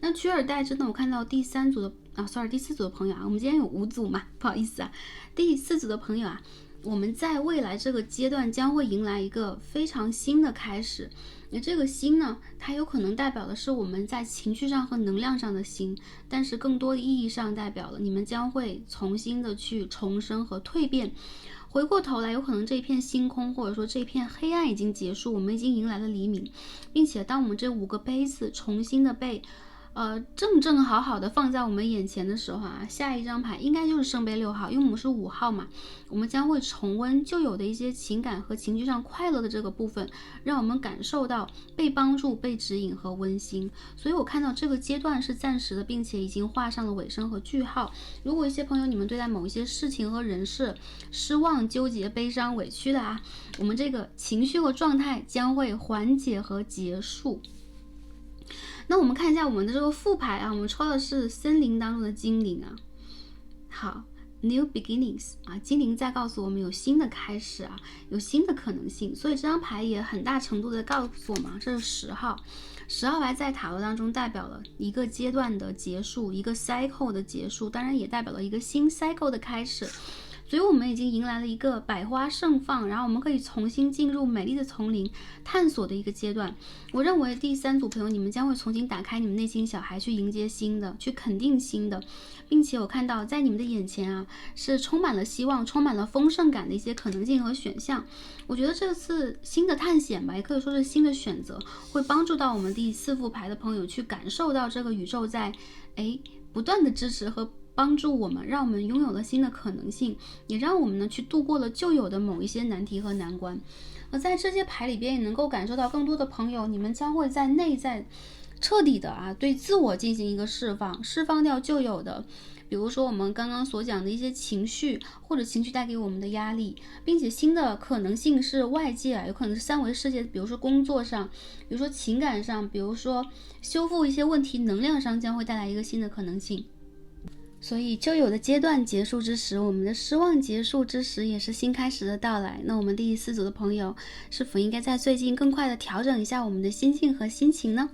那取而代之呢，我看到第四组的朋友啊，我们今天有5组嘛，不好意思啊，第4组的朋友啊，我们在未来这个阶段将会迎来一个非常新的开始。那这个新呢，它有可能代表的是我们在情绪上和能量上的新，但是更多的意义上代表了你们将会重新的去重生和蜕变。回过头来，有可能这一片星空或者说这一片黑暗已经结束，我们已经迎来了黎明，并且当我们这5个杯子重新的被正好的放在我们眼前的时候啊，下一张牌应该就是圣杯6号，因为我们是5号嘛，我们将会重温旧有的一些情感和情绪上快乐的这个部分，让我们感受到被帮助、被指引和温馨。所以我看到这个阶段是暂时的，并且已经画上了尾声和句号。如果一些朋友你们对待某一些事情和人事失望、纠结、悲伤、委屈的啊，我们这个情绪和状态将会缓解和结束。那我们看一下我们的这个副牌啊，我们抽的是森林当中的精灵啊。好 ，New Beginnings 啊，精灵在告诉我们有新的开始啊，有新的可能性。所以这张牌也很大程度的告诉我们，这是10号，10号牌在塔罗当中代表了一个阶段的结束，一个 cycle 的结束，当然也代表了一个新 cycle 的开始。所以我们已经迎来了一个百花盛放，然后我们可以重新进入美丽的丛林探索的一个阶段。我认为第3组朋友，你们将会重新打开你们内心小孩，去迎接新的，去肯定新的，并且我看到在你们的眼前啊，是充满了希望、充满了丰盛感的一些可能性和选项。我觉得这次新的探险吧，也可以说是新的选择，会帮助到我们第4副牌的朋友去感受到这个宇宙在不断的支持和帮助我们，让我们拥有了新的可能性，也让我们呢去度过了旧有的某一些难题和难关。而在这些牌里边，也能够感受到更多的朋友，你们将会在内在彻底的对自我进行一个释放掉旧有的，比如说我们刚刚所讲的一些情绪，或者情绪带给我们的压力，并且新的可能性是外界有可能是3维世界，比如说工作上，比如说情感上，比如说修复一些问题，能量上将会带来一个新的可能性。所以旧有的阶段结束之时，我们的失望结束之时，也是新开始的到来。那我们第4组的朋友是否应该在最近更快的调整一下我们的心境和心情呢？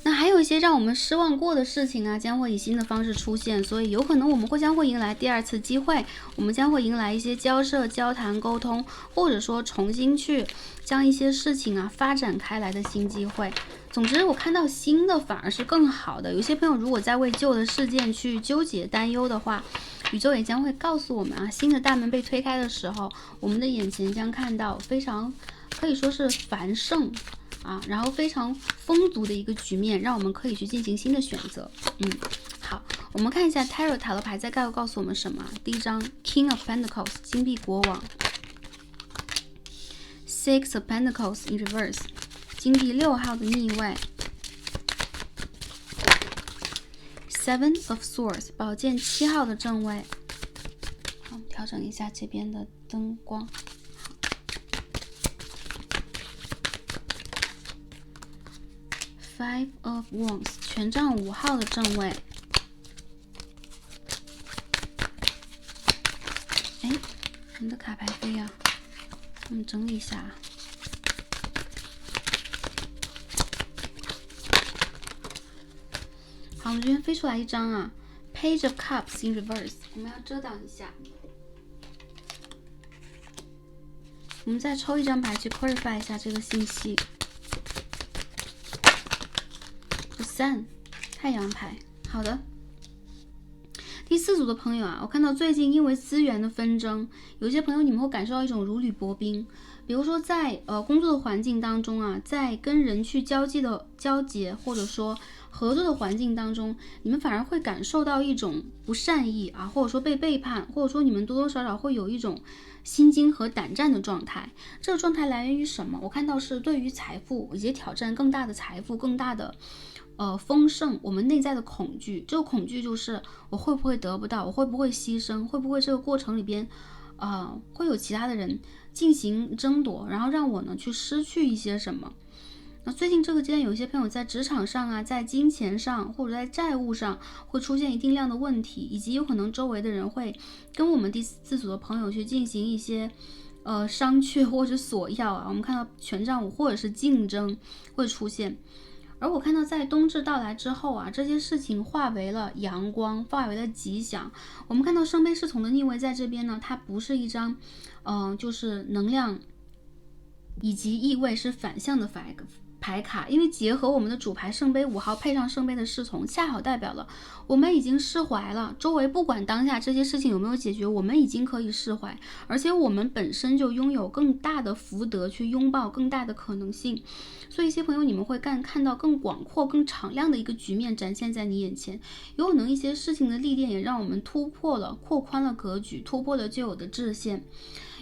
那还有一些让我们失望过的事情啊，将会以新的方式出现，所以有可能我们将会迎来第2次机会，我们将会迎来一些交涉、交谈、沟通，或者说重新去将一些事情发展开来的新机会。总之我看到新的反而是更好的。有些朋友如果在为旧的事件去纠结担忧的话，宇宙也将会告诉我们啊，新的大门被推开的时候，我们的眼前将看到非常可以说是繁盛啊，然后非常丰足的一个局面，让我们可以去进行新的选择。好，我们看一下 Tarot 塔罗牌在告诉我们什么。第一张 King of Pentacles 金币国王， Six of Pentacles in reverse 金币6号的逆位， Seven of Swords 宝剑7号的正位。好，调整一下这边的灯光。Five of Wands 权杖5号的正位。哎，我们的卡牌飞啊，我们整理一下。好，我们这边飞出来一张啊 ，Page of Cups in reverse， 我们要遮挡一下。我们再抽一张牌去 clarify 一下这个信息。3太阳牌，好的。第4组的朋友啊，我看到最近因为资源的纷争，有些朋友你们会感受到一种如履薄冰。比如说在工作的环境当中啊，在跟人去交接或者说合作的环境当中，你们反而会感受到一种不善意啊，或者说被背叛，或者说你们多多少少会有一种心惊和胆战的状态。这个状态来源于什么？我看到是对于财富以及挑战更大的财富、更大的丰盛，我们内在的恐惧。这个恐惧就是我会不会得不到，我会不会牺牲，会不会这个过程里边会有其他的人进行争夺，然后让我呢去失去一些什么。那最近这个阶段，有一些朋友在职场上啊，在金钱上或者在债务上会出现一定量的问题，以及有可能周围的人会跟我们第4组的朋友去进行一些商榷或者索要啊。我们看到权杖5或者是竞争会出现。而我看到在冬至到来之后啊，这些事情化为了阳光，化为了吉祥。我们看到圣杯侍从的逆位在这边呢，它不是一张就是能量以及意味是反向的牌卡，因为结合我们的主牌圣杯5号配上圣杯的侍从，恰好代表了我们已经释怀了。周围不管当下这些事情有没有解决，我们已经可以释怀，而且我们本身就拥有更大的福德去拥抱更大的可能性。所以一些朋友你们会看到更广阔更敞亮的一个局面展现在你眼前。有可能一些事情的历练也让我们突破了扩宽了格局，突破了旧有的制限。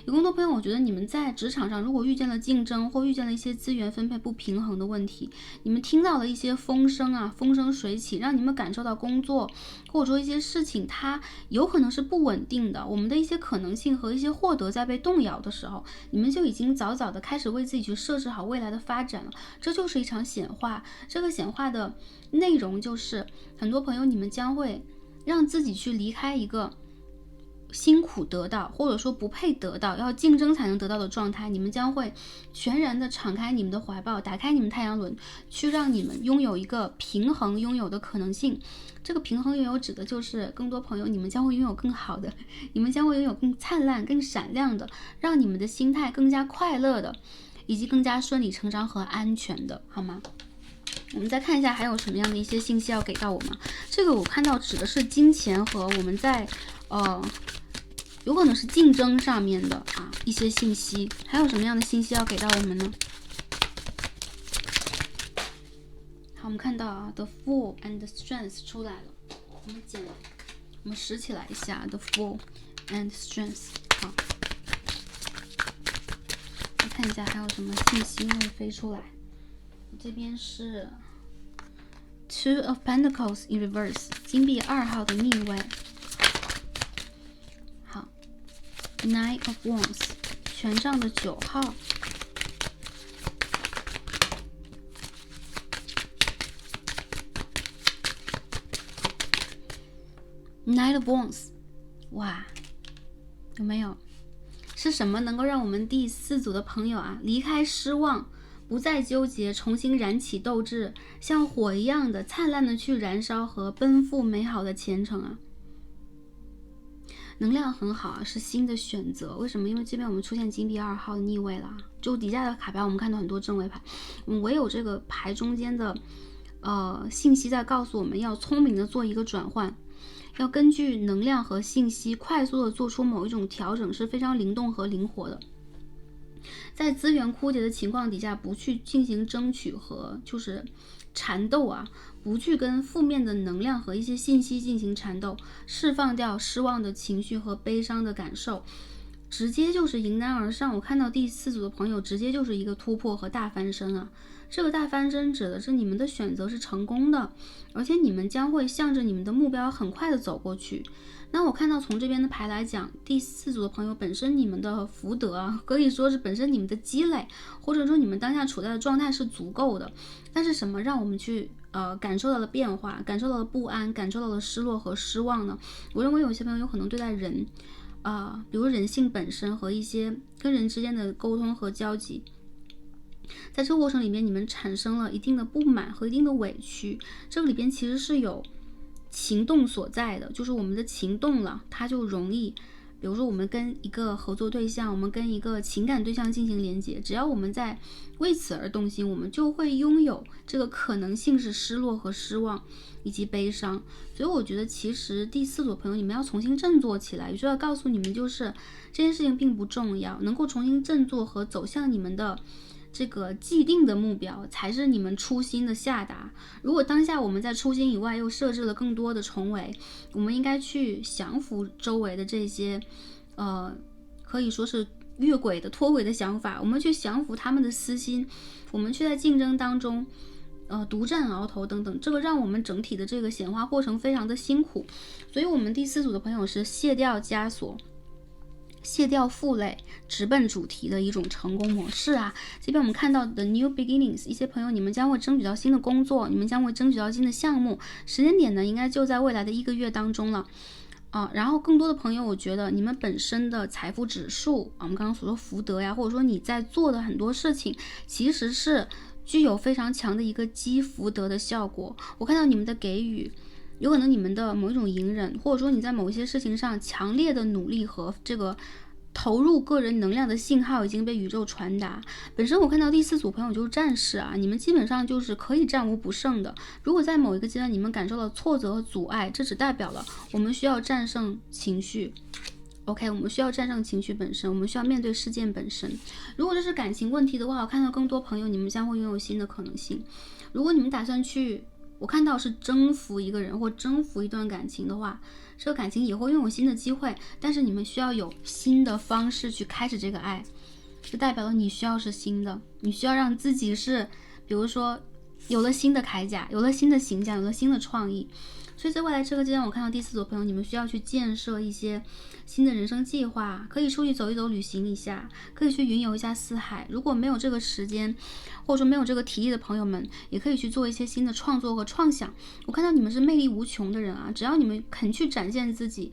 有更多朋友，我觉得你们在职场上如果遇见了竞争，或遇见了一些资源分配不平衡的问题，你们听到了一些风声啊，风生水起，让你们感受到工作或者说一些事情它有可能是不稳定的，我们的一些可能性和一些获得在被动摇的时候，你们就已经早早的开始为自己去设置好未来的发展了。这就是一场显化。这个显化的内容就是很多朋友你们将会让自己去离开一个辛苦得到或者说不配得到，要竞争才能得到的状态。你们将会全然的敞开你们的怀抱，打开你们太阳轮，去让你们拥有一个平衡拥有的可能性。这个平衡拥有指的就是更多朋友你们将会拥有更好的，你们将会拥有更灿烂更闪亮的，让你们的心态更加快乐的，以及更加顺理成章和安全的，好吗？我们再看一下还有什么样的一些信息要给到我们。这个我看到指的是金钱和我们在有可能是竞争上面的一些信息。还有什么样的信息要给到我们呢？好，我们看到The Fool and the Strength 出来了。我们拾起来一下 The Fool and Strength。 好，来看一下还有什么信息会飞出来。这边是 Two of Pentacles in reverse 金币2号的逆位。好， Nine of Wands 权杖的9号。Nine of Wands， 哇，有没有？是什么能够让我们第4组的朋友离开失望，不再纠结，重新燃起斗志，像火一样的灿烂的去燃烧和奔赴美好的前程能量很好啊，是新的选择。为什么？因为这边我们出现金币2号逆位了，就底下的卡牌我们看到很多正位牌，唯有这个牌中间的信息在告诉我们要聪明的做一个转换，要根据能量和信息快速的做出某一种调整，是非常灵动和灵活的。在资源枯竭的情况底下，不去进行争取和就是缠斗啊，不去跟负面的能量和一些信息进行缠斗，释放掉失望的情绪和悲伤的感受，直接就是迎难而上。我看到第4组的朋友直接就是一个突破和大翻身啊，这个大翻身指的是你们的选择是成功的，而且你们将会向着你们的目标很快的走过去。那我看到从这边的牌来讲，第4组的朋友本身你们的福德啊，可以说是本身你们的积累，或者说你们当下处在的状态是足够的，但是什么让我们去感受到了变化，感受到了不安，感受到了失落和失望呢？我认为有些朋友有可能对待人比如人性本身和一些跟人之间的沟通和交集，在这个过程里面你们产生了一定的不满和一定的委屈，这个里边其实是有情动所在的，就是我们的情动了，它就容易，比如说我们跟一个合作对象，我们跟一个情感对象进行连接，只要我们在为此而动心，我们就会拥有这个可能性是失落和失望以及悲伤。所以我觉得其实第4组朋友你们要重新振作起来，也就要告诉你们，就是这件事情并不重要，能够重新振作和走向你们的这个既定的目标才是你们初心的下达。如果当下我们在初心以外又设置了更多的重围，我们应该去降服周围的这些可以说是越轨的脱轨的想法，我们去降服他们的私心，我们去在竞争当中独占鳌头等等，这个让我们整体的这个显化过程非常的辛苦。所以我们第4组的朋友是卸掉枷锁，卸掉负累，直奔主题的一种成功模式啊。这边我们看到的 New Beginnings， 一些朋友你们将会争取到新的工作，你们将会争取到新的项目，时间点呢应该就在未来的1个月当中了然后更多的朋友，我觉得你们本身的财富指数我们刚刚所说福德呀，或者说你在做的很多事情，其实是具有非常强的一个积福德的效果。我看到你们的给予，有可能你们的某一种隐忍，或者说你在某一些事情上强烈的努力和这个投入个人能量的信号已经被宇宙传达。本身我看到第4组朋友就是战士啊，你们基本上就是可以战无不胜的。如果在某一个阶段你们感受到挫折和阻碍，这只代表了我们需要战胜情绪。OK， 我们需要战胜情绪本身，我们需要面对事件本身。如果这是感情问题的话，我看到更多朋友你们将会拥有新的可能性。如果你们打算去，我看到是征服一个人或征服一段感情的话，这个感情也会拥有新的机会，但是你们需要有新的方式去开始这个爱，就代表了你需要是新的，你需要让自己是比如说有了新的铠甲，有了新的形象，有了新的创意。所以在未来这个阶段，我看到第4组朋友你们需要去建设一些新的人生计划，可以出去走一走，旅行一下，可以去云游一下四海。如果没有这个时间或者说没有这个体力的朋友们，也可以去做一些新的创作和创想。我看到你们是魅力无穷的人啊，只要你们肯去展现自己，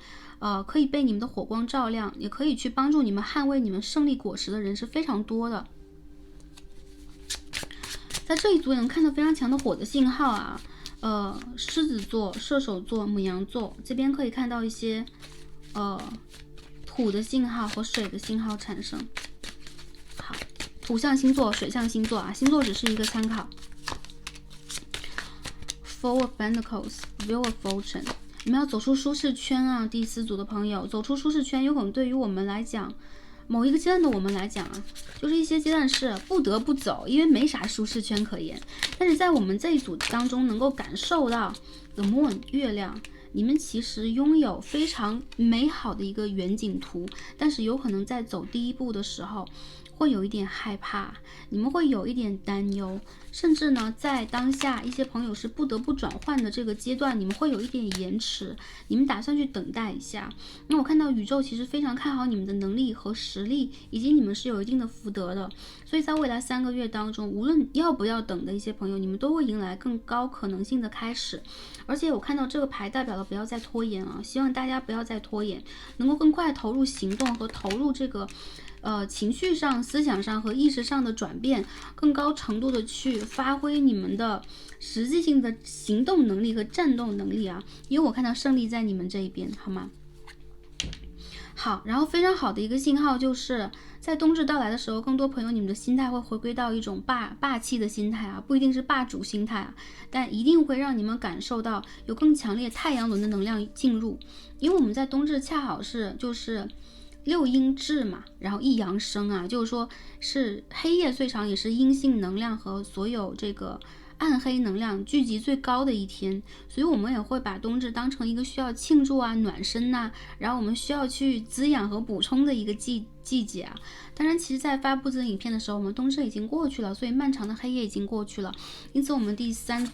可以被你们的火光照亮，也可以去帮助你们捍卫你们胜利果实的人是非常多的。在这一组也能看到非常强的火的信号啊，狮子座、射手座、牡羊座，这边可以看到一些土的信号和水的信号产生。好，土象星座、水象星座啊，星座只是一个参考。Four of Pentacles, Wheel of Fortune， 你们要走出舒适圈啊，第4组的朋友，走出舒适圈，有可能对于我们来讲，某一个阶段的我们来讲啊，就是一些阶段是不得不走，因为没啥舒适圈可言。但是在我们这一组当中，能够感受到 The Moon 月亮，你们其实拥有非常美好的一个远景图，但是有可能在走第一步的时候会有一点害怕，你们会有一点担忧，甚至呢在当下一些朋友是不得不转换的这个阶段，你们会有一点延迟，你们打算去等待一下。那我看到宇宙其实非常看好你们的能力和实力，以及你们是有一定的福德的，所以在未来3个月当中，无论要不要等的一些朋友，你们都会迎来更高可能性的开始。而且我看到这个牌代表了不要再拖延啊，希望大家不要再拖延，能够更快投入行动和投入这个情绪上、思想上和意识上的转变，更高程度的去发挥你们的实际性的行动能力和战斗能力啊，因为我看到胜利在你们这一边，好吗？好，然后非常好的一个信号就是在冬至到来的时候，更多朋友你们的心态会回归到一种霸气的心态啊，不一定是霸主心态啊，但一定会让你们感受到有更强烈太阳轮的能量进入，因为我们在冬至恰好是就是6阴至嘛，然后1阳生啊，就是说是黑夜最长，也是阴性能量和所有这个暗黑能量聚集最高的一天，所以我们也会把冬至当成一个需要庆祝啊、暖身呐，然后我们需要去滋养和补充的一个季节啊。当然，其实在发布这个影片的时候，我们冬至已经过去了，所以漫长的黑夜已经过去了。因此，我们第4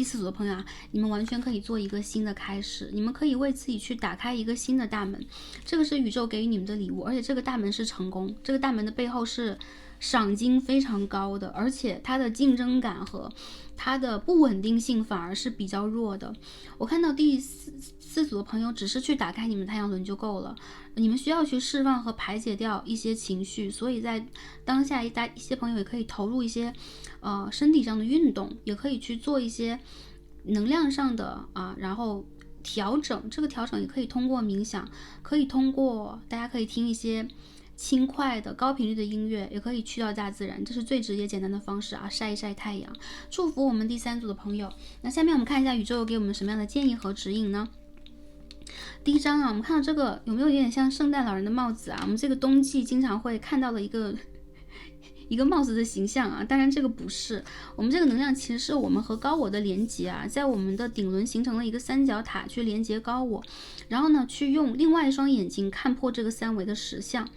组的朋友啊，你们完全可以做一个新的开始，你们可以为自己去打开一个新的大门，这个是宇宙给予你们的礼物，而且这个大门是成功，这个大门的背后是赏金非常高的，而且它的竞争感和它的不稳定性反而是比较弱的。我看到第四组的朋友只是去打开你们太阳轮就够了，你们需要去释放和排解掉一些情绪，所以在当下一些朋友也可以投入一些身体上的运动，也可以去做一些能量上的然后调整，这个调整也可以通过冥想，可以通过大家可以听一些轻快的高频率的音乐，也可以去到大自然，这是最直接简单的方式啊，晒一晒太阳。祝福我们第3组的朋友。那下面我们看一下宇宙给我们什么样的建议和指引呢？第一张啊，我们看到这个有没有点像圣诞老人的帽子啊？我们这个冬季经常会看到的一个帽子的形象啊，当然这个不是，我们这个能量其实是我们和高我的连接啊，在我们的顶轮形成了一个三角塔去连接高我，然后呢去用另外一双眼睛看破这个三维的实相。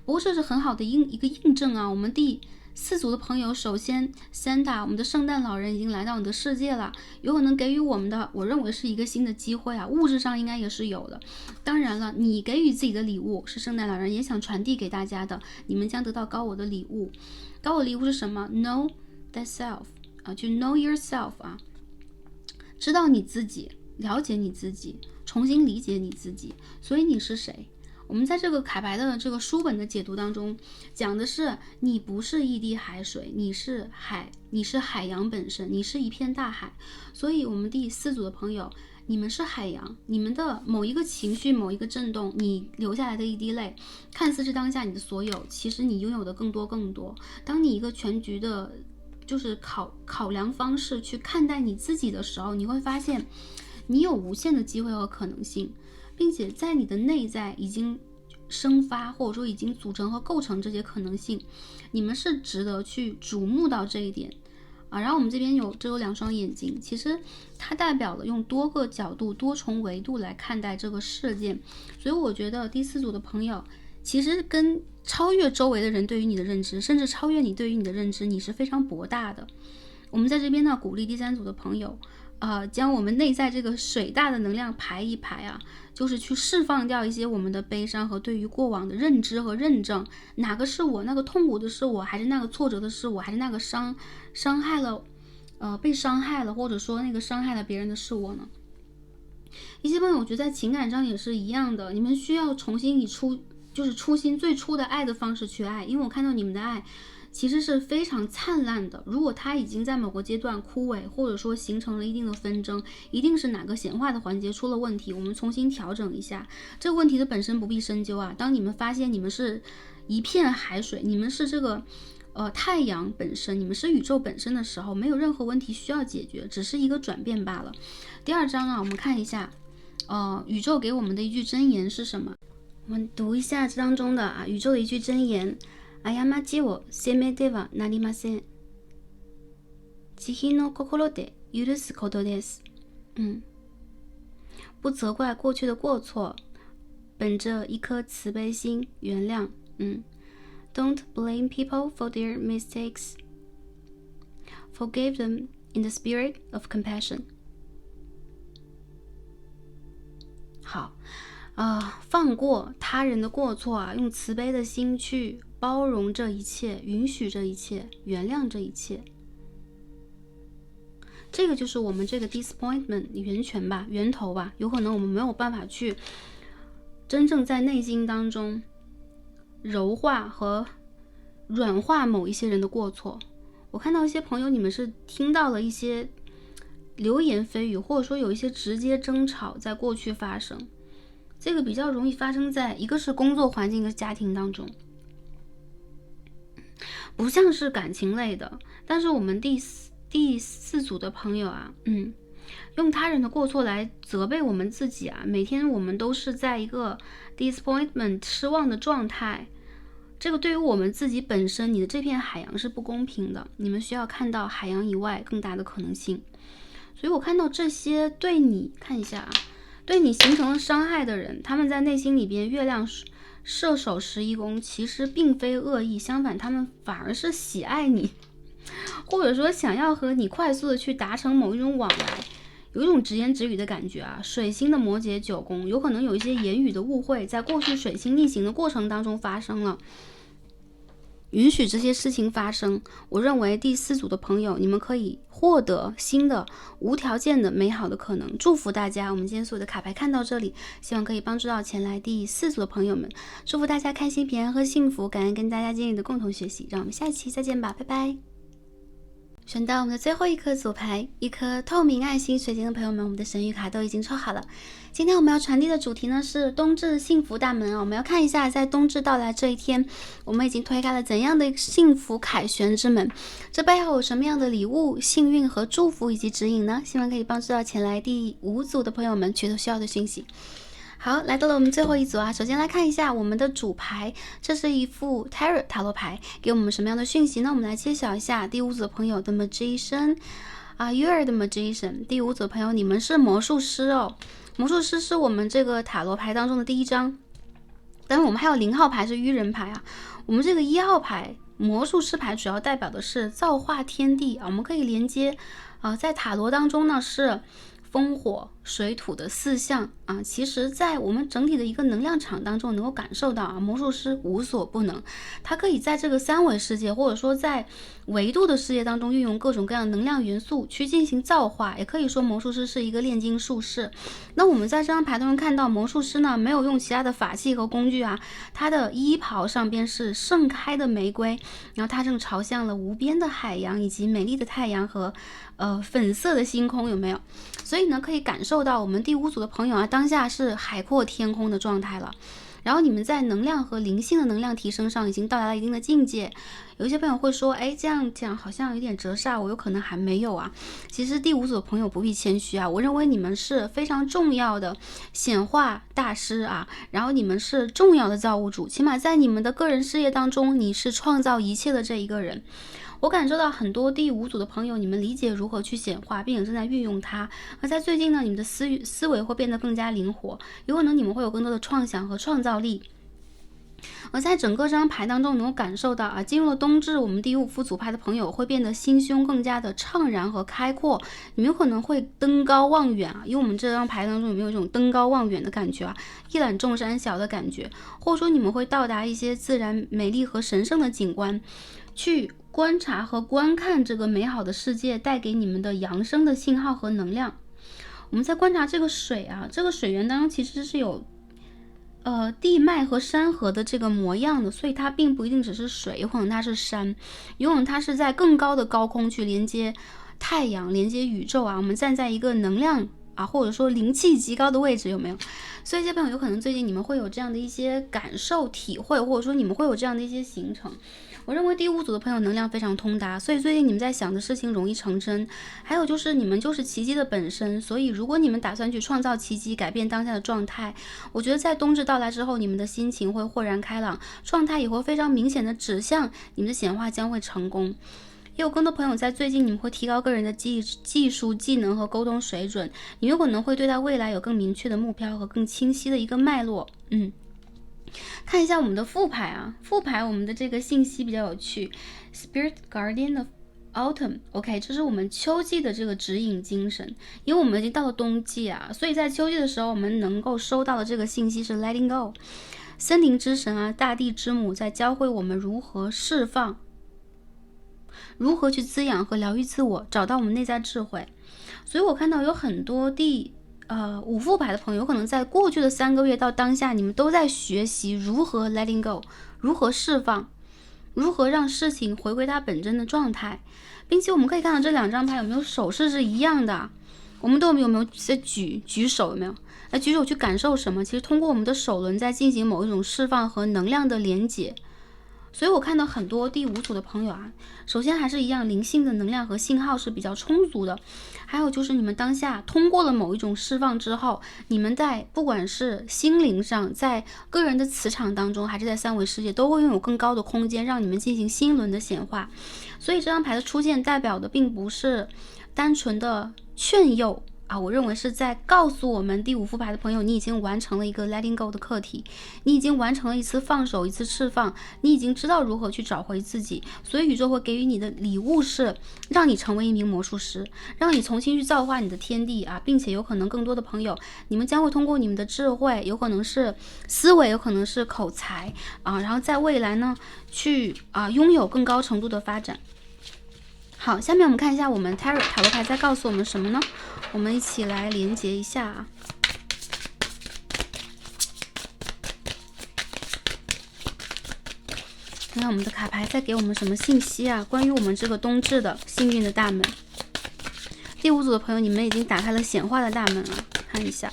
不过这是很好的一个印证啊，我们第4组的朋友，首先 Santa 我们的圣诞老人已经来到你的世界了，有可能给予我们的，我认为是一个新的机会啊，物质上应该也是有的。当然了，你给予自己的礼物是圣诞老人也想传递给大家的，你们将得到高我的礼物。高我礼物是什么 ？Know thyself 啊，就 know yourself 啊，知道你自己，了解你自己，重新理解你自己。所以你是谁？我们在这个卡牌的这个书本的解读当中讲的是，你不是一滴海水，你是海，你是海洋本身，你是一片大海。所以我们第4组的朋友，你们是海洋，你们的某一个情绪，某一个震动，你流下来的一滴泪，看似是当下你的所有，其实你拥有的更多更多。当你一个全局的就是考量方式去看待你自己的时候，你会发现你有无限的机会和可能性，并且在你的内在已经生发，或者说已经组成和构成这些可能性，你们是值得去瞩目到这一点啊。然后我们这边有2双眼睛，其实它代表了用多个角度、多重维度来看待这个事件。所以我觉得第4组的朋友其实跟超越周围的人对于你的认知，甚至超越你对于你的认知，你是非常博大的。我们在这边呢，鼓励第3组的朋友将我们内在这个水大的能量排一排啊，就是去释放掉一些我们的悲伤和对于过往的认知和认证，哪个是我，那个痛苦的是我，还是那个挫折的是我，还是那个伤害了被伤害了，或者说那个伤害了别人的是我呢？一些朋友我觉得在情感上也是一样的，你们需要重新以初心最初的爱的方式去爱，因为我看到你们的爱其实是非常灿烂的。如果它已经在某个阶段枯萎，或者说形成了一定的纷争，一定是哪个显化的环节出了问题，我们重新调整一下。这个问题的本身不必深究啊。当你们发现你们是一片海水，你们是这个太阳本身，你们是宇宙本身的时候，没有任何问题需要解决，只是一个转变罢了。第2章啊，我们看一下宇宙给我们的一句箴言是什么？我们读一下这当中的宇宙的一句箴言。過ちを責めてはなりません。慈悲の心で許すことです。不责怪过去的过错，本着一颗慈悲心原谅。Don't blame people for their mistakes. Forgive them in the spirit of compassion. 好。放过他人的过错啊，用慈悲的心去包容这一切，允许这一切，原谅这一切。这个就是我们这个 disappointment 源头吧。有可能我们没有办法去真正在内心当中柔化和软化某一些人的过错。我看到一些朋友，你们是听到了一些流言蜚语，或者说有一些直接争吵在过去发生。这个比较容易发生在一个是工作环境，一个是家庭当中，不像是感情类的。但是我们第四组的朋友啊，用他人的过错来责备我们自己啊，每天我们都是在一个 disappointment 失望的状态。这个对于我们自己本身，你的这片海洋是不公平的，你们需要看到海洋以外更大的可能性。所以我看到这些对你，看一下啊，对你形成了伤害的人，他们在内心里边月亮射手11宫，其实并非恶意，相反他们反而是喜爱你，或者说想要和你快速的去达成某一种往来，有一种直言直语的感觉啊。水星的摩羯9宫，有可能有一些言语的误会，在过去水星逆行的过程当中发生了，允许这些事情发生。我认为第4组的朋友，你们可以获得新的无条件的美好的可能。祝福大家。我们今天所有的卡牌看到这里，希望可以帮助到前来第4组的朋友们。祝福大家开心平安和幸福，感恩跟大家今天的共同学习，让我们下期再见吧，拜拜。选到我们的最后一颗组牌，一颗透明爱心水晶的朋友们，我们的神谕卡都已经抽好了。今天我们要传递的主题呢是冬至幸福大门啊，我们要看一下在冬至到来这一天，我们已经推开了怎样的幸福凯旋之门，这背后有什么样的礼物、幸运和祝福以及指引呢？希望可以帮助到前来第5组的朋友们取得需要的讯息。好，来到了我们最后一组啊，首先来看一下我们的主牌，这是一副 Tarot 塔罗牌，给我们什么样的讯息呢？我们来揭晓一下第5组的朋友的 Magician 啊 ，You are the Magician。第5组的朋友，你们是魔术师哦，魔术师是我们这个塔罗牌当中的第1张，但是我们还有0号牌是愚人牌啊，我们这个1号牌魔术师牌主要代表的是造化天地啊，我们可以连接在塔罗当中呢是风火水土的4象啊，其实在我们整体的一个能量场当中能够感受到啊，魔术师无所不能，他可以在这个3维世界或者说在维度的世界当中运用各种各样的能量元素去进行造化，也可以说魔术师是一个炼金术士。那我们在这张牌当中看到魔术师呢没有用其他的法器和工具啊，他的衣袍上边是盛开的玫瑰，然后他正朝向了无边的海洋以及美丽的太阳和粉色的星空，有没有？所以呢可以感受到我们第5组的朋友啊，当下是海阔天空的状态了，然后你们在能量和灵性的能量提升上已经到达了一定的境界。有一些朋友会说，哎，这样讲好像有点折煞，我有可能还没有啊。其实第5组的朋友不必谦虚啊，我认为你们是非常重要的显化大师啊，然后你们是重要的造物主，起码在你们的个人事业当中，你是创造一切的这一个人。我感受到很多第5组的朋友，你们理解如何去显化，并且正在运用它。而在最近呢，你们的思维会变得更加灵活，有可能你们会有更多的创想和创造力。而在整个这张牌当中，能够感受到啊，进入了冬至，我们第5副组牌的朋友会变得心胸更加的畅然和开阔，你们有可能会登高望远啊，因为我们这张牌当中有没有这种登高望远的感觉啊，一览众山小的感觉，或者说你们会到达一些自然美丽和神圣的景观，去观察和观看这个美好的世界带给你们的扬升的信号和能量。我们在观察这个水啊，这个水源当中其实是有地脉和山河的这个模样的，所以它并不一定只是水，有可能它是山，有可能它是在更高的高空去连接太阳，连接宇宙啊。我们站在一个能量啊，或者说灵气极高的位置，有没有？所以这朋友有可能最近你们会有这样的一些感受体会，或者说你们会有这样的一些行程。我认为第5组的朋友能量非常通达，所以最近你们在想的事情容易成真。还有就是你们就是奇迹的本身，所以如果你们打算去创造奇迹，改变当下的状态，我觉得在冬至到来之后，你们的心情会豁然开朗，状态也会非常明显的指向你们的显化将会成功。也有更多朋友在最近你们会提高个人的技术技能和沟通水准，你有可能会对待未来有更明确的目标和更清晰的一个脉络。看一下我们的副牌啊，副牌我们的这个信息比较有趣 ，Spirit Guardian of Autumn。OK， 这是我们秋季的这个指引精神，因为我们已经到了冬季啊，所以在秋季的时候，我们能够收到的这个信息是 Letting Go。森林之神啊，大地之母在教会我们如何释放，如何去滋养和疗愈自我，找到我们内在智慧。所以我看到有很多5副牌的朋友，有可能在过去的3个月到当下，你们都在学习如何 letting go， 如何释放，如何让事情回归它本真的状态。并且我们可以看到这2张牌有没有手势是一样的，我们都有没有在举手？有没有？来举手去感受什么？其实通过我们的手轮在进行某一种释放和能量的连接。所以我看到很多第5组的朋友啊，首先还是一样，灵性的能量和信号是比较充足的。还有就是你们当下通过了某一种释放之后，你们在不管是心灵上，在个人的磁场当中，还是在3维世界，都会拥有更高的空间，让你们进行新一轮的显化。所以这张牌的出现代表的并不是单纯的劝诱啊，我认为是在告诉我们第5副牌的朋友，你已经完成了一个 letting go 的课题，你已经完成了一次放手，一次释放，你已经知道如何去找回自己。所以宇宙会给予你的礼物是让你成为一名魔术师，让你重新去造化你的天地啊，并且有可能更多的朋友，你们将会通过你们的智慧，有可能是思维，有可能是口才啊，然后在未来呢去拥有更高程度的发展。好，下面我们看一下我们 Tarot 塔罗牌在告诉我们什么呢？我们一起来连接一下啊。看看我们的卡牌在给我们什么信息啊？关于我们这个冬至的幸运的大门。第5组的朋友，你们已经打开了显化的大门了，看一下。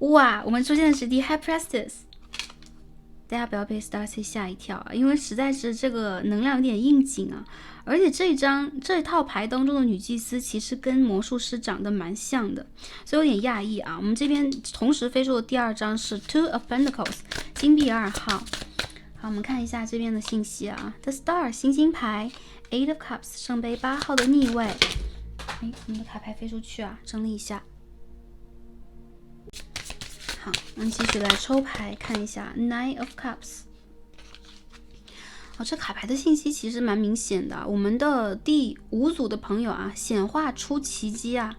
哇，我们出现的是 The High Priestess。大家不要被 Starcy 吓一跳啊，因为实在是这个能量有点应景啊。而且这套牌当中的女祭司其实跟魔术师长得蛮像的，所以有点讶异啊。我们这边同时飞出的第2张是 Two of Pentacles， 金币2号。好，我们看一下这边的信息啊。The Star 星星牌 ，Eight of Cups 圣杯8号的逆位。哎，我们的卡牌飞出去啊，整理一下。好，我们继续来抽牌看一下 Nine of Cups。这卡牌的信息其实蛮明显的，我们的第5组的朋友啊，显化出奇迹啊。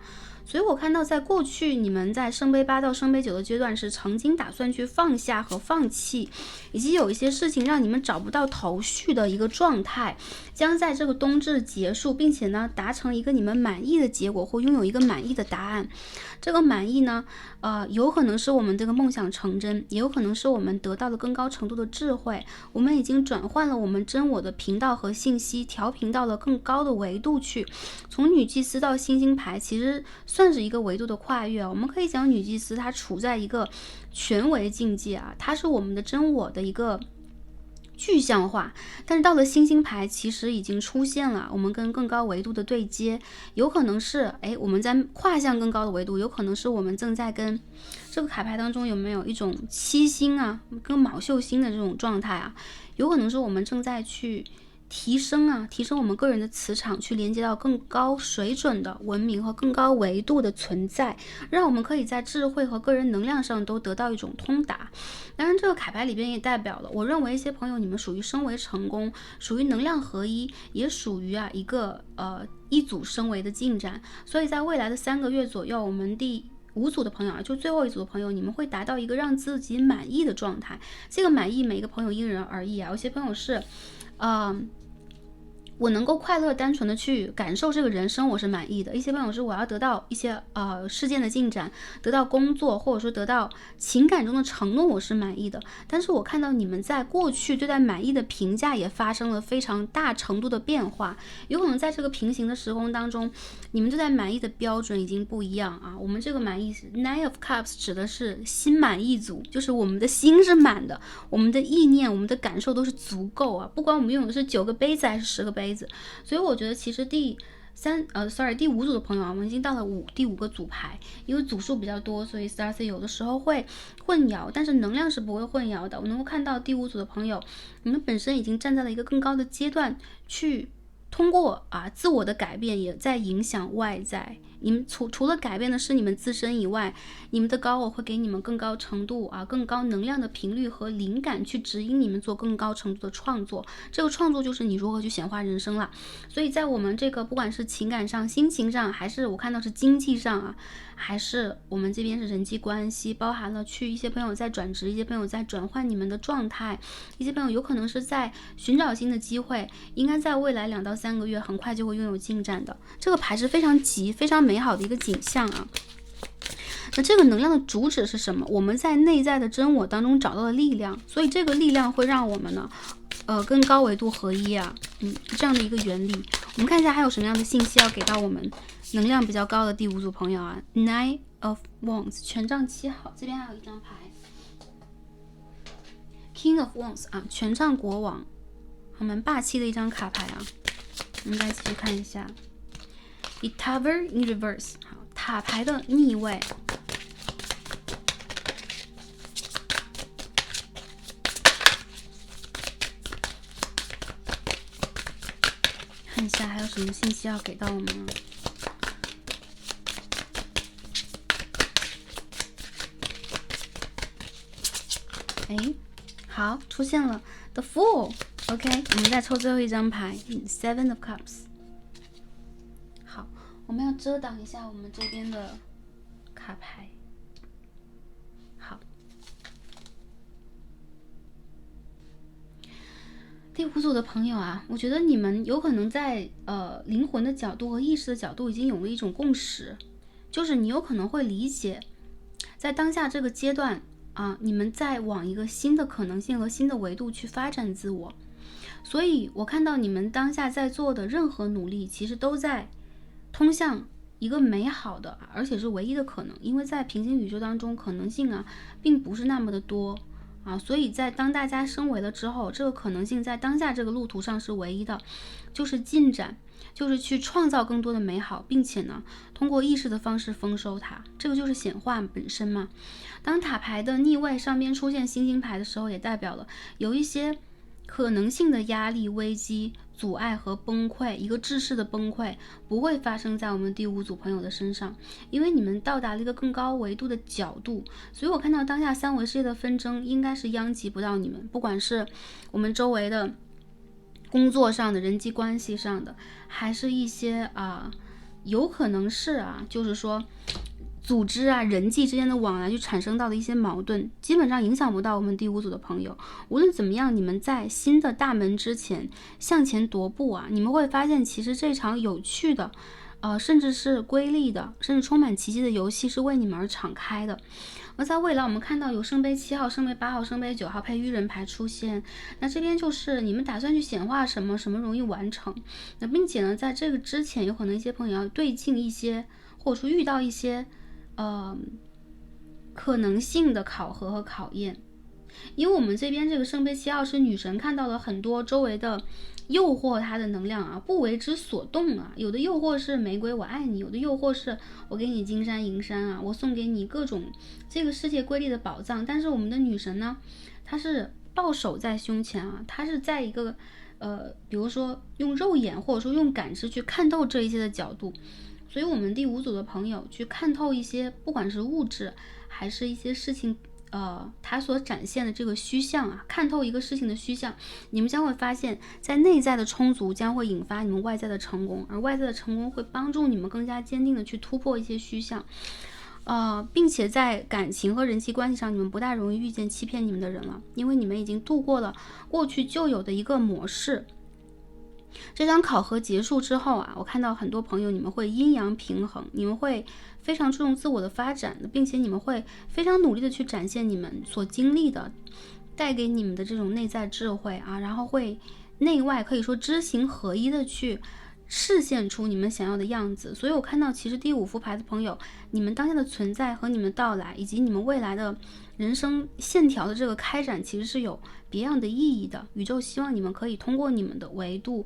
所以我看到在过去你们在圣杯8到圣杯9的阶段是曾经打算去放下和放弃，以及有一些事情让你们找不到头绪的一个状态，将在这个冬至结束，并且呢达成一个你们满意的结果，或拥有一个满意的答案。这个满意呢有可能是我们这个梦想成真，也有可能是我们得到了更高程度的智慧，我们已经转换了我们真我的频道和信息，调频到了更高的维度去。从女祭司到星星牌其实算是一个维度的跨越，我们可以讲女祭司她处在一个权威境界啊，它是我们的真我的一个具象化。但是到了星星牌其实已经出现了我们跟更高维度的对接，有可能是我们在跨向更高的维度，有可能是我们正在跟这个卡牌当中有没有一种七星啊跟卯宿星的这种状态啊，有可能是我们正在去提升我们个人的磁场，去连接到更高水准的文明和更高维度的存在，让我们可以在智慧和个人能量上都得到一种通达。当然这个卡牌里边也代表了，我认为一些朋友你们属于升维成功，属于能量合一，也属于一个一组升维的进展。所以在未来的3个月左右，我们第5组的朋友就最后一组的朋友，你们会达到一个让自己满意的状态。这个满意每个朋友因人而异有些朋友是我能够快乐单纯的去感受这个人生，我是满意的。一些朋友是我要得到一些事件的进展，得到工作，或者说得到情感中的承诺，我是满意的。但是我看到你们在过去对待满意的评价也发生了非常大程度的变化，有可能在这个平行的时空当中，你们对待满意的标准已经不一样啊。我们这个满意 Nine of Cups 指的是心满意足，就是我们的心是满的，我们的意念，我们的感受都是足够不管我们拥有的是9个杯子还是10个杯子。所以我觉得其实第5组的朋友我们已经到了第5个组牌，因为组数比较多，所以 Starcy 有的时候会混淆，但是能量是不会混淆的。我能够看到第5组的朋友，你们本身已经站在了一个更高的阶段，去通过自我的改变也在影响外在。你们除了改变的是你们自身以外，你们的高我会给你们更高程度更高能量的频率和灵感，去指引你们做更高程度的创作。这个创作就是你如何去显化人生了。所以在我们这个不管是情感上、心情上，还是我看到是经济上还是我们这边是人际关系，包含了一些朋友在转职，一些朋友在转换你们的状态，一些朋友有可能是在寻找新的机会，应该在未来2到3个月很快就会拥有进展的。这个牌是非常急、非常美好的一个景象那这个能量的主旨是什么？我们在内在的真我当中找到了力量，所以这个力量会让我们呢跟高维度合一这样的一个原理。我们看一下还有什么样的信息要给到我们能量比较高的第5组朋友啊。Nine of Wands 权杖7号，这边还有一张牌 King of Wands 啊，权杖国王，蛮霸气的一张卡牌啊。我们再继续看一下 The Tower in Reverse， 好，塔牌的逆位。看一下还有什么信息要给到我们呢？好，出现了 The Fool。OK， 我们再抽最后一张牌 Seven of Cups。好，我们要遮挡一下我们这边的卡牌。好，第5组的朋友啊，我觉得你们有可能在灵魂的角度和意识的角度已经有了一种共识，就是你有可能会理解，在当下这个阶段啊，你们在往一个新的可能性和新的维度去发展自我。所以我看到你们当下在做的任何努力，其实都在通向一个美好的，而且是唯一的可能。因为在平行宇宙当中，可能性啊，并不是那么的多啊，所以在当大家升维了之后，这个可能性在当下这个路途上是唯一的，就是进展，就是去创造更多的美好，并且呢，通过意识的方式丰收它，这个就是显化本身嘛。当塔牌的逆位上边出现星星牌的时候，也代表了有一些可能性的压力、危机、阻碍和崩溃，一个制式的崩溃不会发生在我们第5组朋友的身上，因为你们到达了一个更高维度的角度。所以我看到当下3维世界的纷争应该是殃及不到你们，不管是我们周围的工作上的、人际关系上的，还是一些有可能是就是说组织人际之间的往来就产生到的一些矛盾，基本上影响不到我们第5组的朋友。无论怎么样，你们在新的大门之前向前踱步你们会发现其实这场有趣的甚至是瑰丽的，甚至充满奇迹的游戏是为你们而敞开的。而在未来我们看到有圣杯7号、圣杯8号、圣杯9号配愚人牌出现，那这边就是你们打算去显化什么，什么容易完成。那并且呢，在这个之前有可能一些朋友要对镜一些，或者说遇到一些可能性的考核和考验。因为我们这边这个圣杯7号是女神看到了很多周围的诱惑，她的能量不为之所动有的诱惑是玫瑰我爱你，有的诱惑是我给你金山银山我送给你各种这个世界瑰丽的宝藏。但是我们的女神呢，她是抱手在胸前她是在一个比如说用肉眼或者说用感知去看透这一些的角度。所以我们第5组的朋友去看透一些不管是物质还是一些事情它所展现的这个虚像看透一个事情的虚像，你们将会发现在内在的充足将会引发你们外在的成功，而外在的成功会帮助你们更加坚定的去突破一些虚像并且在感情和人际关系上，你们不大容易遇见欺骗你们的人了，因为你们已经度过了过去就有的一个模式。这场考核结束之后我看到很多朋友你们会阴阳平衡，你们会非常注重自我的发展，并且你们会非常努力的去展现你们所经历的带给你们的这种内在智慧然后会内外可以说知行合一的去示现出你们想要的样子。所以我看到其实第5副牌的朋友，你们当下的存在和你们到来以及你们未来的人生线条的这个开展其实是有别样的意义的。宇宙希望你们可以通过你们的维度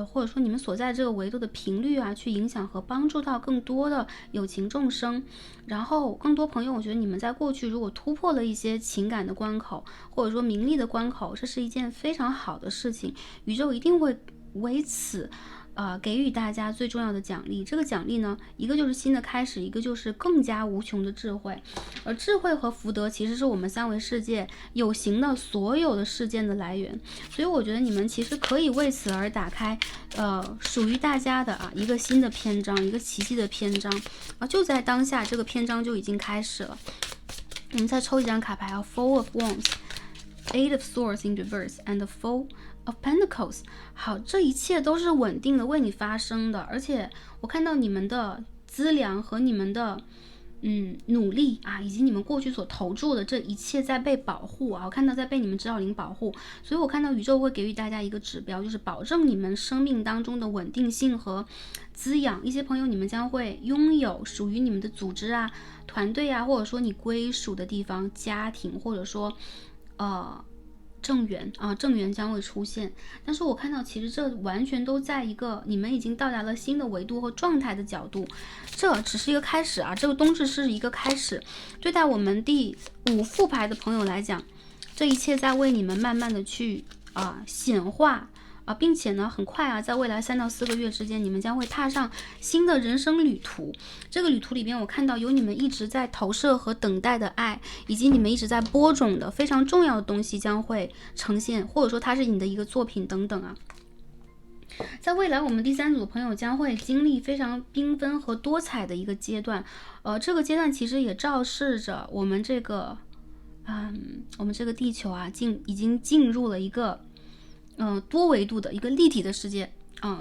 或者说你们所在这个维度的频率去影响和帮助到更多的有情众生。然后更多朋友，我觉得你们在过去如果突破了一些情感的关口，或者说名利的关口，这是一件非常好的事情，宇宙一定会为此给予大家最重要的奖励。这个奖励呢，一个就是新的开始，一个就是更加无穷的智慧。而智慧和福德其实是我们3维世界有形的所有的事件的来源。所以我觉得你们其实可以为此而打开属于大家的一个新的篇章，一个奇迹的篇章就在当下这个篇章就已经开始了。我们再抽一张卡牌Four of Wands, Eight of Swords in Reverse and the Four of Pentacles。 好，这一切都是稳定的为你发生的，而且我看到你们的资粮和你们的努力啊，以及你们过去所投注的这一切在被保护啊，我看到在被你们指导灵保护，所以我看到宇宙会给予大家一个指标，就是保证你们生命当中的稳定性和滋养。一些朋友，你们将会拥有属于你们的组织啊、团队啊，或者说你归属的地方、家庭，或者说正缘啊，正缘将会出现。但是我看到其实这完全都在一个你们已经到达了新的维度和状态的角度，这只是一个开始啊，这个冬至是一个开始。对待我们第5副牌的朋友来讲，这一切在为你们慢慢的去显化并且呢，很快在未来3到4个月之间，你们将会踏上新的人生旅途。这个旅途里边，我看到有你们一直在投射和等待的爱，以及你们一直在播种的非常重要的东西将会呈现，或者说它是你的一个作品等等啊。在未来，我们第3组朋友将会经历非常缤纷和多彩的一个阶段，这个阶段其实也昭示着我们这个地球已经进入了一个多维度的一个立体的世界，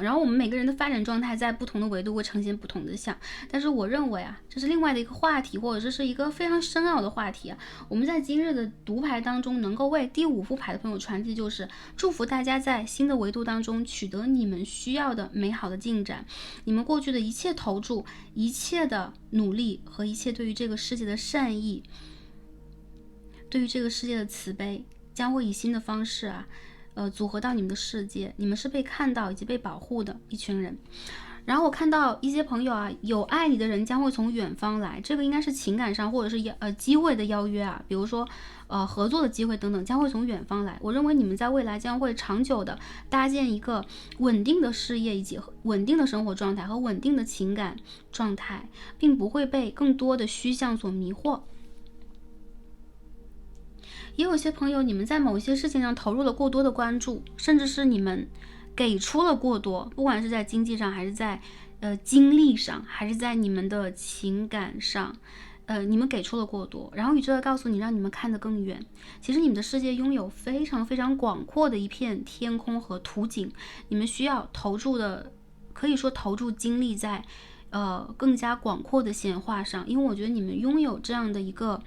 然后我们每个人的发展状态在不同的维度会呈现不同的像，但是我认为这是另外的一个话题，或者这是一个非常深奥的话题我们在今日的读牌当中，能够为第5副牌的朋友传递，就是祝福大家在新的维度当中取得你们需要的美好的进展，你们过去的一切投注、一切的努力和一切对于这个世界的善意，对于这个世界的慈悲，将会以新的方式组合到你们的世界，你们是被看到以及被保护的一群人。然后我看到一些朋友有爱你的人将会从远方来，这个应该是情感上或者是机会的邀约比如说合作的机会等等，将会从远方来。我认为你们在未来将会长久的搭建一个稳定的事业，以及稳定的生活状态和稳定的情感状态，并不会被更多的虚像所迷惑。也有些朋友，你们在某些事情上投入了过多的关注，甚至是你们给出了过多，不管是在经济上，还是在精力上，还是在你们的情感上，你们给出了过多，然后宇宙要告诉你，让你们看得更远。其实你们的世界拥有非常非常广阔的一片天空和图景，你们需要投注的，可以说投注精力在更加广阔的显化上，因为我觉得你们拥有这样的一个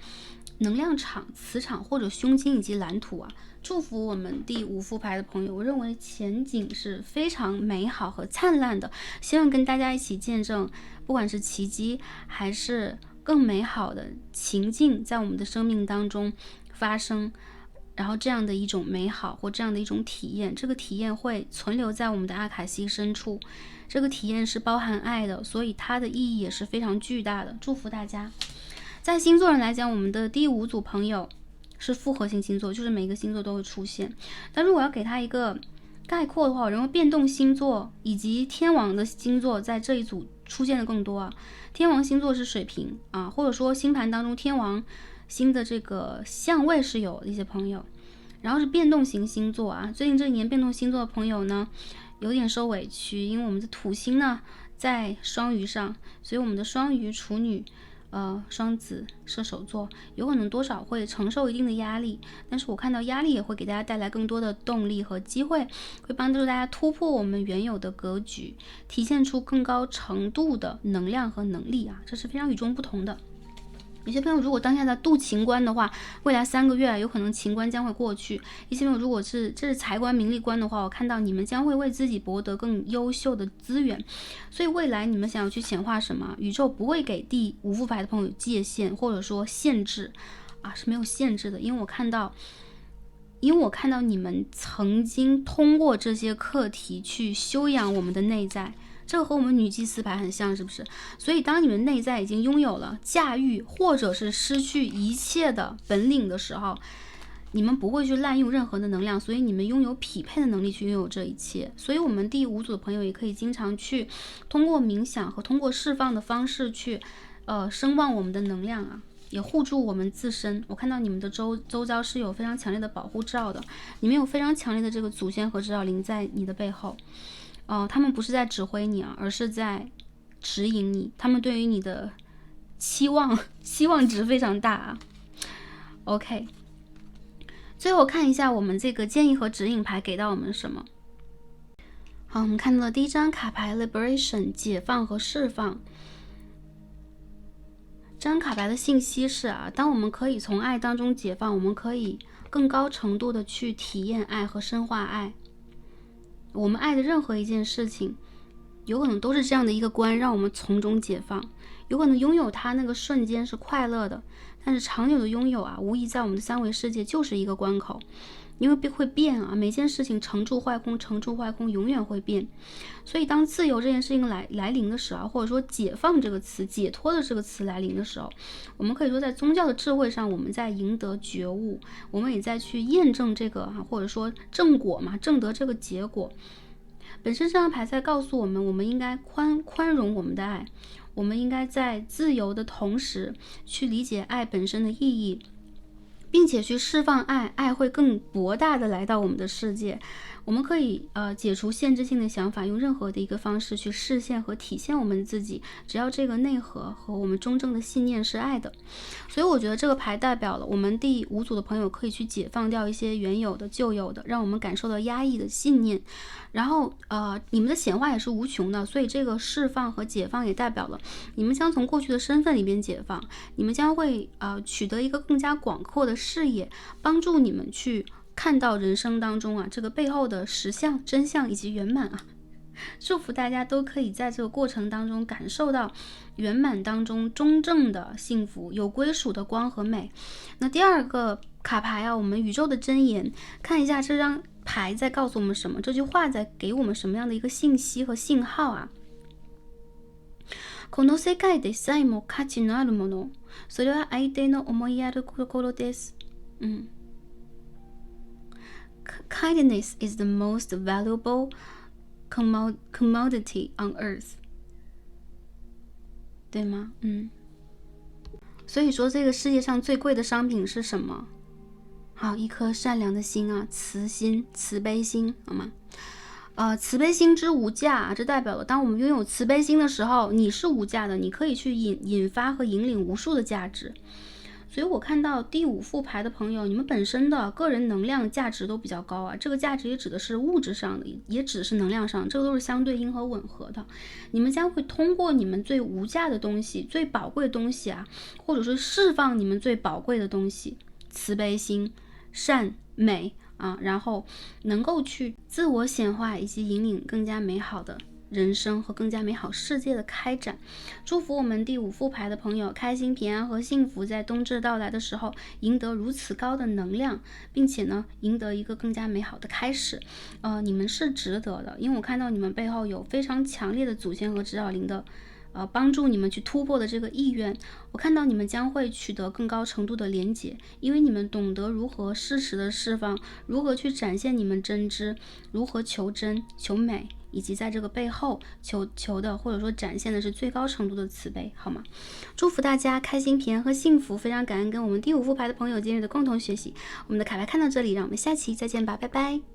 能量场、磁场或者胸襟以及蓝图祝福我们第5副牌的朋友，我认为前景是非常美好和灿烂的，希望跟大家一起见证，不管是奇迹还是更美好的情境在我们的生命当中发生，然后这样的一种美好或这样的一种体验，这个体验会存留在我们的阿卡西深处，这个体验是包含爱的，所以它的意义也是非常巨大的。祝福大家。在星座人来讲，我们的第5组朋友是复合型星座，就是每个星座都会出现。但如果要给他一个概括的话，我认为变动星座以及天王的星座在这一组出现的更多天王星座是水瓶或者说星盘当中天王星的这个相位是有一些朋友，然后是变动型星座最近这一年变动星座的朋友呢有点受委屈，因为我们的土星呢在双鱼上，所以我们的双鱼、处女双子、射手座有可能多少会承受一定的压力，但是我看到压力也会给大家带来更多的动力和机会，会帮助大家突破我们原有的格局，体现出更高程度的能量和能力这是非常与众不同的。有些朋友如果当下在度情关的话，未来3个月有可能情关将会过去。一些朋友如果这是财关名利关的话，我看到你们将会为自己博得更优秀的资源。所以未来你们想要去显化什么，宇宙不会给第5副牌的朋友界限或者说限制是没有限制的，因为我看到你们曾经通过这些课题去修养我们的内在，这个和我们女祭司牌很像，是不是？所以当你们内在已经拥有了驾驭或者是失去一切的本领的时候，你们不会去滥用任何的能量，所以你们拥有匹配的能力去拥有这一切。所以我们第5组的朋友也可以经常去通过冥想和通过释放的方式去声望我们的能量也护住我们自身。我看到你们的周遭是有非常强烈的保护罩的，你们有非常强烈的这个祖先和指导灵在你的背后他们不是在指挥你而是在指引你，他们对于你的希望值非常大OK， 最后看一下我们这个建议和指引牌给到我们什么。好，我们看到了第1张卡牌 Liberation 解放和释放。这张卡牌的信息是啊，当我们可以从爱当中解放，我们可以更高程度的去体验爱和深化爱。我们爱的任何一件事情，有可能都是这样的一个关，让我们从中解放。有可能拥有它那个瞬间是快乐的，但是长久的拥有啊，无疑在我们的三维世界就是一个关口。因为会变啊，每件事情成住坏空，成住坏空，永远会变。所以当自由这件事情来临的时候，或者说解放这个词、解脱的这个词来临的时候，我们可以说在宗教的智慧上，我们在赢得觉悟，我们也在去验证这个或者说正果嘛，正得这个结果。本身这张牌在告诉我们，我们应该宽容我们的爱，我们应该在自由的同时去理解爱本身的意义，并且去释放爱，爱会更博大的来到我们的世界。我们可以解除限制性的想法，用任何的一个方式去实现和体现我们自己，只要这个内核和我们中正的信念是爱的。所以我觉得这个牌代表了我们第5组的朋友可以去解放掉一些原有的旧有的让我们感受到压抑的信念，然后你们的显化也是无穷的，所以这个释放和解放也代表了你们将从过去的身份里边解放，你们将会取得一个更加广阔的视野，帮助你们去看到人生当中这个背后的实相、真相以及圆满祝福大家都可以在这个过程当中感受到圆满当中中正的幸福，有归属的光和美。那第2个卡牌我们宇宙的箴言，看一下这张牌在告诉我们什么，这句话在给我们什么样的一个信息和信号この世界でさえも価値のあるもの、それは相手の思いやる心です。Kindness is the most valuable commodity on earth， 对吗？所以说这个世界上最贵的商品是什么？好，一颗善良的心慈心、慈悲心，好吗？慈悲心之无价这代表了当我们拥有慈悲心的时候，你是无价的，你可以去引发和引领无数的价值。所以我看到第5副牌的朋友，你们本身的个人能量价值都比较高这个价值也指的是物质上的，也指的是能量上，这个都是相对应和吻合的。你们将会通过你们最无价的东西、最宝贵的东西或者是释放你们最宝贵的东西，慈悲心、善美然后能够去自我显化以及引领更加美好的人生和更加美好世界的开展。祝福我们第5副牌的朋友开心、平安和幸福，在冬至到来的时候赢得如此高的能量，并且呢赢得一个更加美好的开始。你们是值得的，因为我看到你们背后有非常强烈的祖先和指导灵的帮助你们去突破的这个意愿。我看到你们将会取得更高程度的连结，因为你们懂得如何适时的释放，如何去展现你们真知，如何求真、求美，以及在这个背后求的或者说展现的是最高程度的慈悲，好吗？祝福大家开心、平安和幸福。非常感恩跟我们第5副牌的朋友今日的共同学习。我们的卡牌看到这里，让我们下期再见吧，拜拜。